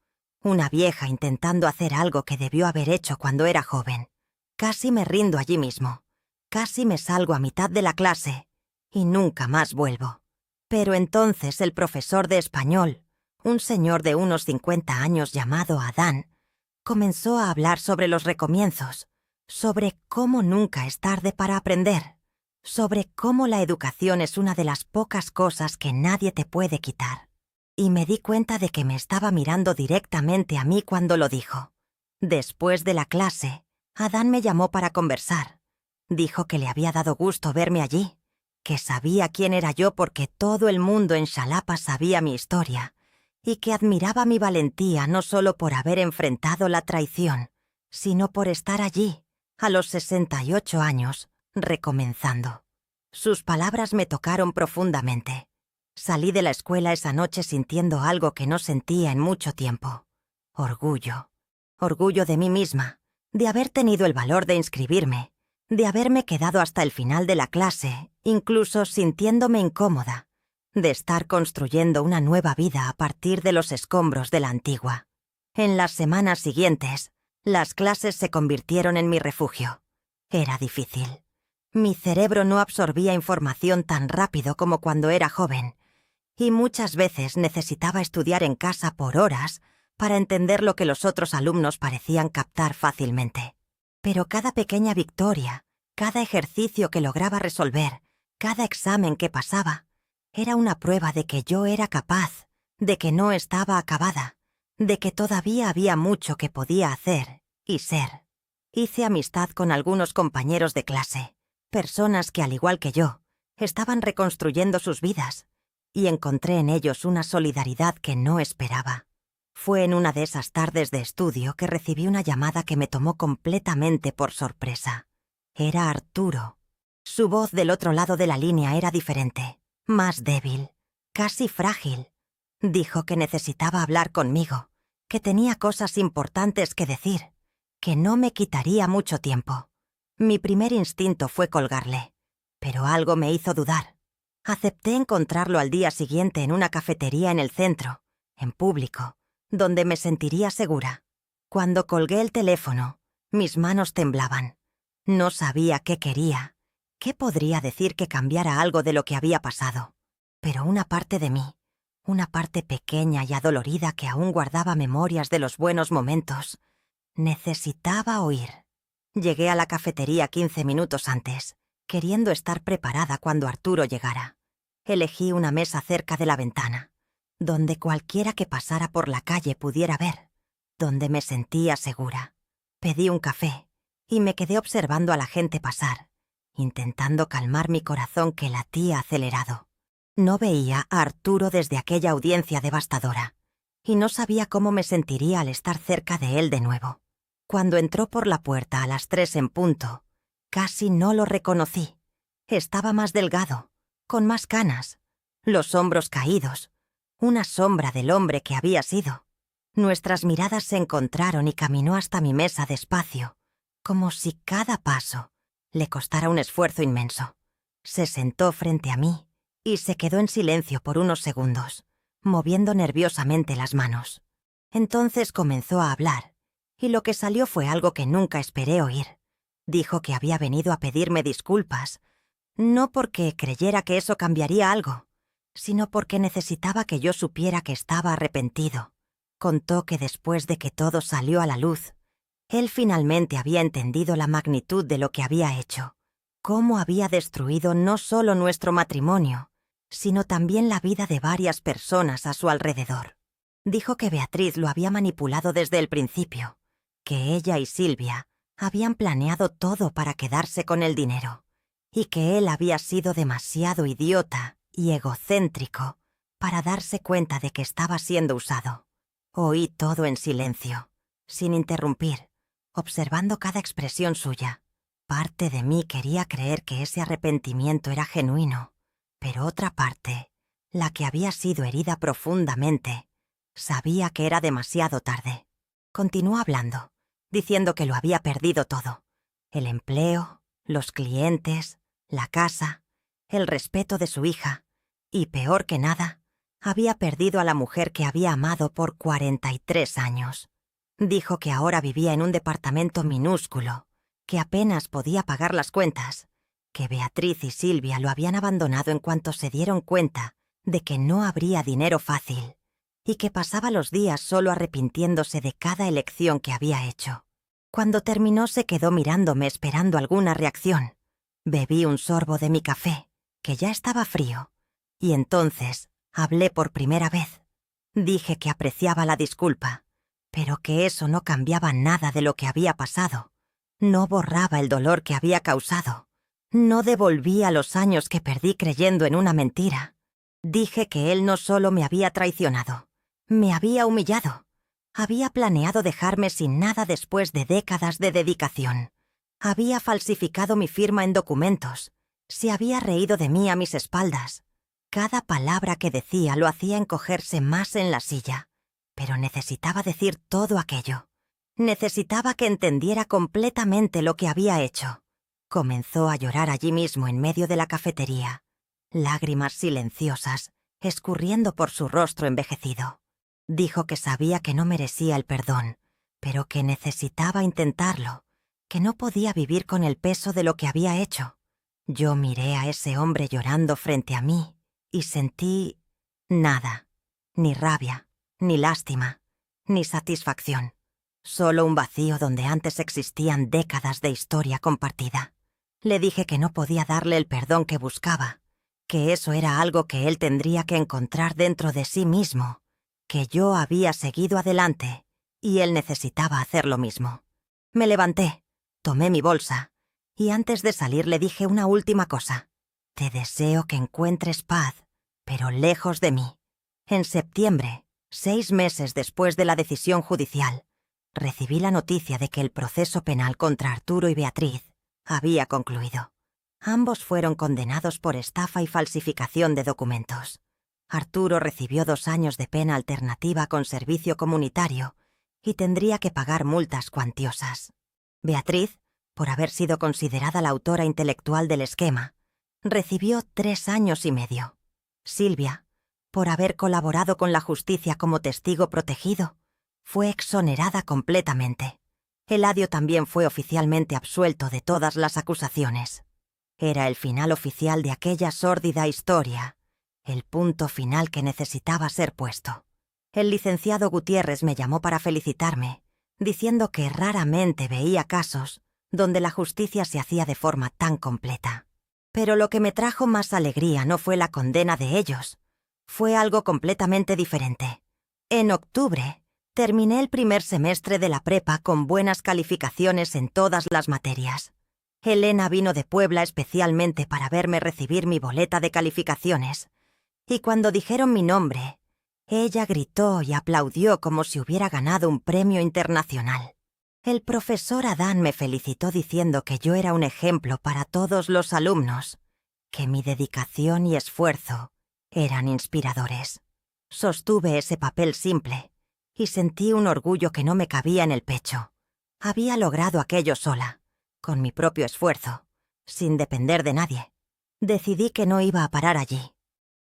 Una vieja intentando hacer algo que debió haber hecho cuando era joven. Casi me rindo allí mismo. Casi me salgo a mitad de la clase y nunca más vuelvo. Pero entonces el profesor de español, un señor de unos 50 años llamado Adán, comenzó a hablar sobre los recomienzos, sobre cómo nunca es tarde para aprender, sobre cómo la educación es una de las pocas cosas que nadie te puede quitar. Y me di cuenta de que me estaba mirando directamente a mí cuando lo dijo. Después de la clase, Adán me llamó para conversar. Dijo que le había dado gusto verme allí, que sabía quién era yo porque todo el mundo en Xalapa sabía mi historia, y que admiraba mi valentía no solo por haber enfrentado la traición, sino por estar allí, a los 68 años, recomenzando. Sus palabras me tocaron profundamente. Salí de la escuela esa noche sintiendo algo que no sentía en mucho tiempo. Orgullo. Orgullo de mí misma, de haber tenido el valor de inscribirme, de haberme quedado hasta el final de la clase, incluso sintiéndome incómoda, de estar construyendo una nueva vida a partir de los escombros de la antigua. En las semanas siguientes, las clases se convirtieron en mi refugio. Era difícil. Mi cerebro no absorbía información tan rápido como cuando era joven, y muchas veces necesitaba estudiar en casa por horas para entender lo que los otros alumnos parecían captar fácilmente. Pero cada pequeña victoria, cada ejercicio que lograba resolver, cada examen que pasaba, era una prueba de que yo era capaz, de que no estaba acabada, de que todavía había mucho que podía hacer y ser. Hice amistad con algunos compañeros de clase, personas que, al igual que yo, estaban reconstruyendo sus vidas, y encontré en ellos una solidaridad que no esperaba. Fue en una de esas tardes de estudio que recibí una llamada que me tomó completamente por sorpresa. Era Arturo. Su voz del otro lado de la línea era diferente, más débil, casi frágil. Dijo que necesitaba hablar conmigo, que tenía cosas importantes que decir, que no me quitaría mucho tiempo. Mi primer instinto fue colgarle, pero algo me hizo dudar. Acepté encontrarlo al día siguiente en una cafetería en el centro, en público, donde me sentiría segura. Cuando colgué el teléfono, mis manos temblaban. No sabía qué quería, qué podría decir que cambiara algo de lo que había pasado. Pero una parte de mí, una parte pequeña y adolorida que aún guardaba memorias de los buenos momentos, necesitaba oír. Llegué a la cafetería 15 minutos antes, queriendo estar preparada cuando Arturo llegara. Elegí una mesa cerca de la ventana, donde cualquiera que pasara por la calle pudiera ver, donde me sentía segura. Pedí un café y me quedé observando a la gente pasar, intentando calmar mi corazón que latía acelerado. No veía a Arturo desde aquella audiencia devastadora, y no sabía cómo me sentiría al estar cerca de él de nuevo. Cuando entró por la puerta a las 3 en punto, casi no lo reconocí. Estaba más delgado, con más canas, los hombros caídos, una sombra del hombre que había sido. Nuestras miradas se encontraron y caminó hasta mi mesa despacio, como si cada paso le costara un esfuerzo inmenso. Se sentó frente a mí y se quedó en silencio por unos segundos, moviendo nerviosamente las manos. Entonces comenzó a hablar, y lo que salió fue algo que nunca esperé oír. Dijo que había venido a pedirme disculpas, no porque creyera que eso cambiaría algo, sino porque necesitaba que yo supiera que estaba arrepentido. Contó que después de que todo salió a la luz, él finalmente había entendido la magnitud de lo que había hecho, cómo había destruido no solo nuestro matrimonio, sino también la vida de varias personas a su alrededor. Dijo que Beatriz lo había manipulado desde el principio, que ella y Silvia habían planeado todo para quedarse con el dinero, y que él había sido demasiado idiota y egocéntrico para darse cuenta de que estaba siendo usado. Oí todo en silencio, sin interrumpir, observando cada expresión suya. Parte de mí quería creer que ese arrepentimiento era genuino, pero otra parte, la que había sido herida profundamente, sabía que era demasiado tarde. Continuó hablando, diciendo que lo había perdido todo: el empleo, los clientes, la casa, el respeto de su hija, y peor que nada, había perdido a la mujer que había amado por 43 años. Dijo que ahora vivía en un departamento minúsculo, que apenas podía pagar las cuentas, que Beatriz y Silvia lo habían abandonado en cuanto se dieron cuenta de que no habría dinero fácil, y que pasaba los días solo arrepintiéndose de cada elección que había hecho. Cuando terminó se quedó mirándome esperando alguna reacción. Bebí un sorbo de mi café, que ya estaba frío, y entonces hablé por primera vez. Dije que apreciaba la disculpa, pero que eso no cambiaba nada de lo que había pasado. No borraba el dolor que había causado. No devolvía los años que perdí creyendo en una mentira. Dije que él no solo me había traicionado, me había humillado. Había planeado dejarme sin nada después de décadas de dedicación. Había falsificado mi firma en documentos. Se había reído de mí a mis espaldas. Cada palabra que decía lo hacía encogerse más en la silla. Pero necesitaba decir todo aquello. Necesitaba que entendiera completamente lo que había hecho. Comenzó a llorar allí mismo en medio de la cafetería, lágrimas silenciosas escurriendo por su rostro envejecido. Dijo que sabía que no merecía el perdón, pero que necesitaba intentarlo, que no podía vivir con el peso de lo que había hecho. Yo miré a ese hombre llorando frente a mí y sentí nada, ni rabia, ni lástima, ni satisfacción. Solo un vacío donde antes existían décadas de historia compartida. Le dije que no podía darle el perdón que buscaba, que eso era algo que él tendría que encontrar dentro de sí mismo, que yo había seguido adelante y él necesitaba hacer lo mismo. Me levanté, tomé mi bolsa y antes de salir le dije una última cosa. Te deseo que encuentres paz, pero lejos de mí. En septiembre, 6 meses después de la decisión judicial, recibí la noticia de que el proceso penal contra Arturo y Beatriz había concluido. Ambos fueron condenados por estafa y falsificación de documentos. Arturo recibió 2 años de pena alternativa con servicio comunitario y tendría que pagar multas cuantiosas. Beatriz, por haber sido considerada la autora intelectual del esquema, recibió 3 años y medio. Silvia, por haber colaborado con la justicia como testigo protegido, fue exonerada completamente. Eladio también fue oficialmente absuelto de todas las acusaciones. Era el final oficial de aquella sórdida historia, el punto final que necesitaba ser puesto. El licenciado Gutiérrez me llamó para felicitarme, diciendo que raramente veía casos donde la justicia se hacía de forma tan completa. Pero lo que me trajo más alegría no fue la condena de ellos, fue algo completamente diferente. En octubre, terminé el primer semestre de la prepa con buenas calificaciones en todas las materias. Elena vino de Puebla especialmente para verme recibir mi boleta de calificaciones, y cuando dijeron mi nombre, ella gritó y aplaudió como si hubiera ganado un premio internacional. El profesor Adán me felicitó diciendo que yo era un ejemplo para todos los alumnos, que mi dedicación y esfuerzo eran inspiradores. Sostuve ese papel simple y sentí un orgullo que no me cabía en el pecho. Había logrado aquello sola, con mi propio esfuerzo, sin depender de nadie. Decidí que no iba a parar allí.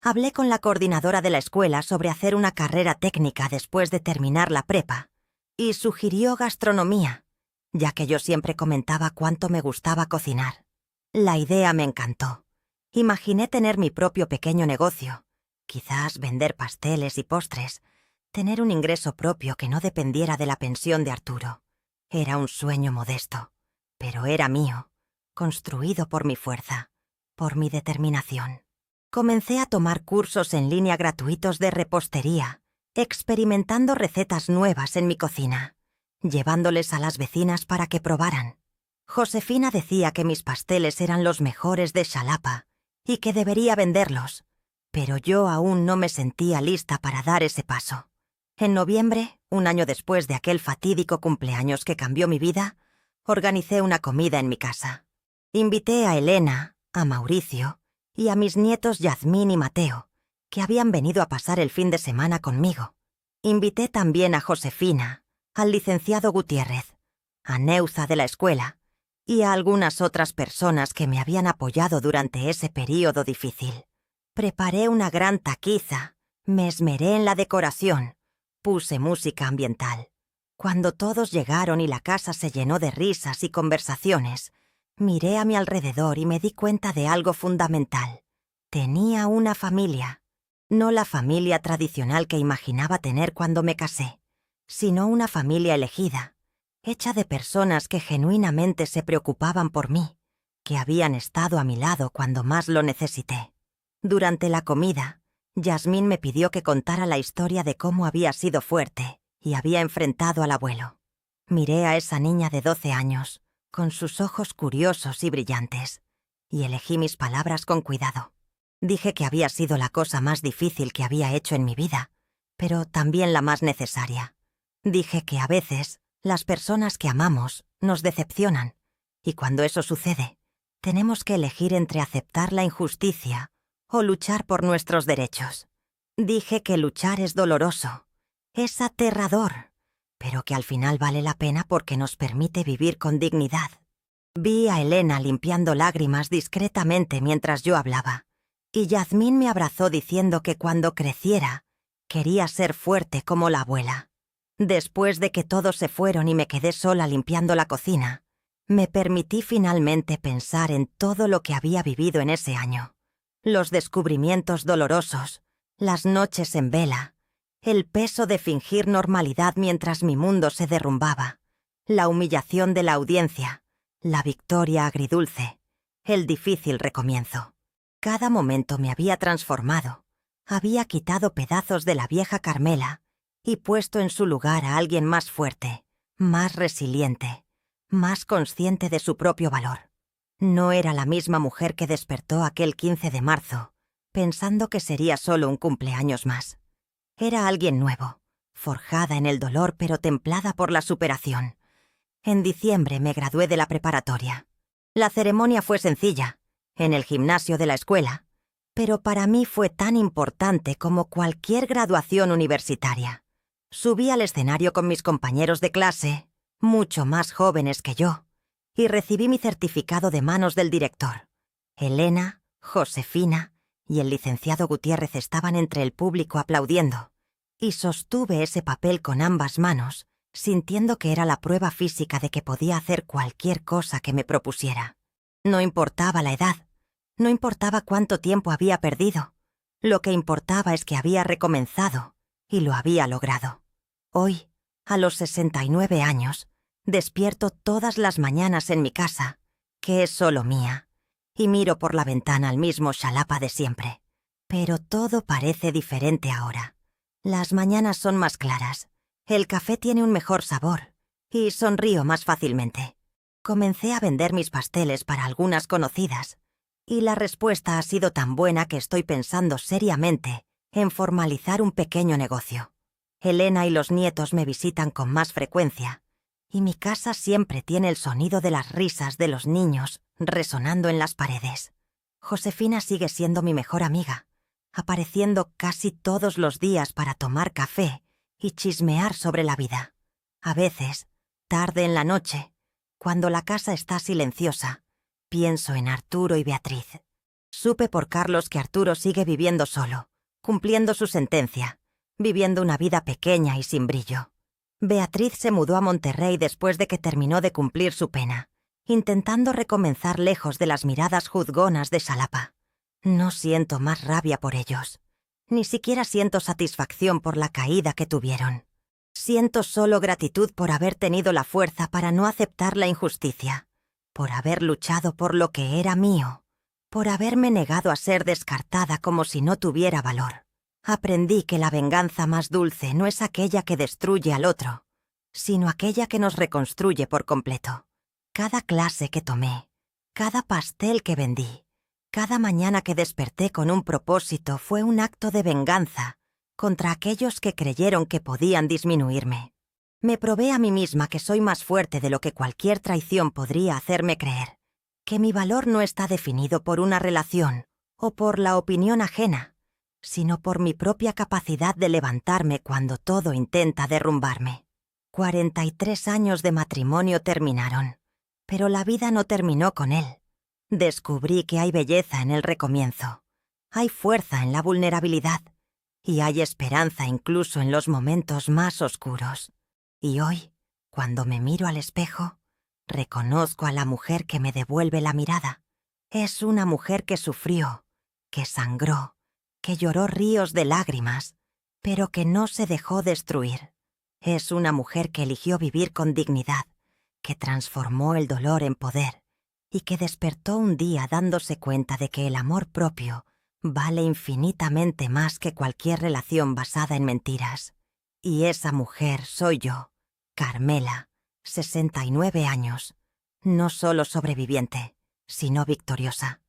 Hablé con la coordinadora de la escuela sobre hacer una carrera técnica después de terminar la prepa, y sugirió gastronomía, ya que yo siempre comentaba cuánto me gustaba cocinar. La idea me encantó. Imaginé tener mi propio pequeño negocio, quizás vender pasteles y postres, tener un ingreso propio que no dependiera de la pensión de Arturo. Era un sueño modesto, pero era mío, construido por mi fuerza, por mi determinación. Comencé a tomar cursos en línea gratuitos de repostería, experimentando recetas nuevas en mi cocina, llevándoles a las vecinas para que probaran. Josefina decía que mis pasteles eran los mejores de Xalapa y que debería venderlos, pero yo aún no me sentía lista para dar ese paso. En noviembre, un año después de aquel fatídico cumpleaños que cambió mi vida, organicé una comida en mi casa. Invité a Elena, a Mauricio y a mis nietos Yazmín y Mateo, que habían venido a pasar el fin de semana conmigo. Invité también a Josefina, al licenciado Gutiérrez, a Neuza de la escuela y a algunas otras personas que me habían apoyado durante ese período difícil. Preparé una gran taquiza, me esmeré en la decoración, puse música ambiental. Cuando todos llegaron y la casa se llenó de risas y conversaciones, miré a mi alrededor y me di cuenta de algo fundamental. Tenía una familia. No la familia tradicional que imaginaba tener cuando me casé, sino una familia elegida, hecha de personas que genuinamente se preocupaban por mí, que habían estado a mi lado cuando más lo necesité. Durante la comida, Yazmín me pidió que contara la historia de cómo había sido fuerte y había enfrentado al abuelo. Miré a esa niña de 12 años, con sus ojos curiosos y brillantes, y elegí mis palabras con cuidado. Dije que había sido la cosa más difícil que había hecho en mi vida, pero también la más necesaria. Dije que a veces las personas que amamos nos decepcionan, y cuando eso sucede, tenemos que elegir entre aceptar la injusticia o luchar por nuestros derechos. Dije que luchar es doloroso, es aterrador, pero que al final vale la pena porque nos permite vivir con dignidad. Vi a Elena limpiando lágrimas discretamente mientras yo hablaba, y Yazmín me abrazó diciendo que cuando creciera, quería ser fuerte como la abuela. Después de que todos se fueron y me quedé sola limpiando la cocina, Me permití finalmente pensar en todo lo que había vivido en ese año. Los descubrimientos dolorosos, las noches en vela, el peso de fingir normalidad mientras mi mundo se derrumbaba, la humillación de la audiencia, la victoria agridulce, el difícil recomienzo. Cada momento me había transformado. Había quitado pedazos de la vieja Carmela y puesto en su lugar a alguien más fuerte, más resiliente, más consciente de su propio valor. No era la misma mujer que despertó aquel 15 de marzo, pensando que sería solo un cumpleaños más. Era alguien nuevo, forjada en el dolor pero templada por la superación. En diciembre me gradué de la preparatoria. La ceremonia fue sencilla, en el gimnasio de la escuela, pero para mí fue tan importante como cualquier graduación universitaria. Subí al escenario con mis compañeros de clase, mucho más jóvenes que yo, y recibí mi certificado de manos del director. Elena, Josefina y el licenciado Gutiérrez estaban entre el público aplaudiendo, y sostuve ese papel con ambas manos, sintiendo que era la prueba física de que podía hacer cualquier cosa que me propusiera. No importaba la edad, no importaba cuánto tiempo había perdido. Lo que importaba es que había recomenzado y lo había logrado. Hoy, a los 69 años, despierto todas las mañanas en mi casa, que es solo mía, y miro por la ventana al mismo Xalapa de siempre. Pero todo parece diferente ahora. Las mañanas son más claras, el café tiene un mejor sabor y sonrío más fácilmente. Comencé a vender mis pasteles para algunas conocidas, y la respuesta ha sido tan buena que estoy pensando seriamente en formalizar un pequeño negocio. Elena y los nietos me visitan con más frecuencia, y mi casa siempre tiene el sonido de las risas de los niños resonando en las paredes. Josefina sigue siendo mi mejor amiga, apareciendo casi todos los días para tomar café y chismear sobre la vida. A veces, tarde en la noche, cuando la casa está silenciosa, pienso en Arturo y Beatriz. Supe por Carlos que Arturo sigue viviendo solo, cumpliendo su sentencia, viviendo una vida pequeña y sin brillo. Beatriz se mudó a Monterrey después de que terminó de cumplir su pena, intentando recomenzar lejos de las miradas juzgonas de Xalapa. No siento más rabia por ellos. Ni siquiera siento satisfacción por la caída que tuvieron. Siento solo gratitud por haber tenido la fuerza para no aceptar la injusticia, por haber luchado por lo que era mío, por haberme negado a ser descartada como si no tuviera valor. Aprendí que la venganza más dulce no es aquella que destruye al otro, sino aquella que nos reconstruye por completo. Cada clase que tomé, cada pastel que vendí, cada mañana que desperté con un propósito fue un acto de venganza contra aquellos que creyeron que podían disminuirme. Me probé a mí misma que soy más fuerte de lo que cualquier traición podría hacerme creer, que mi valor no está definido por una relación o por la opinión ajena, sino por mi propia capacidad de levantarme cuando todo intenta derrumbarme. 43 años de matrimonio terminaron, pero la vida no terminó con él. Descubrí que hay belleza en el recomienzo, hay fuerza en la vulnerabilidad y hay esperanza incluso en los momentos más oscuros. Y hoy, cuando me miro al espejo, reconozco a la mujer que me devuelve la mirada. Es una mujer que sufrió, que sangró, que lloró ríos de lágrimas, pero que no se dejó destruir. Es una mujer que eligió vivir con dignidad, que transformó el dolor en poder y que despertó un día dándose cuenta de que el amor propio vale infinitamente más que cualquier relación basada en mentiras. Y esa mujer soy yo, Carmela, 69 años, no solo sobreviviente, sino victoriosa.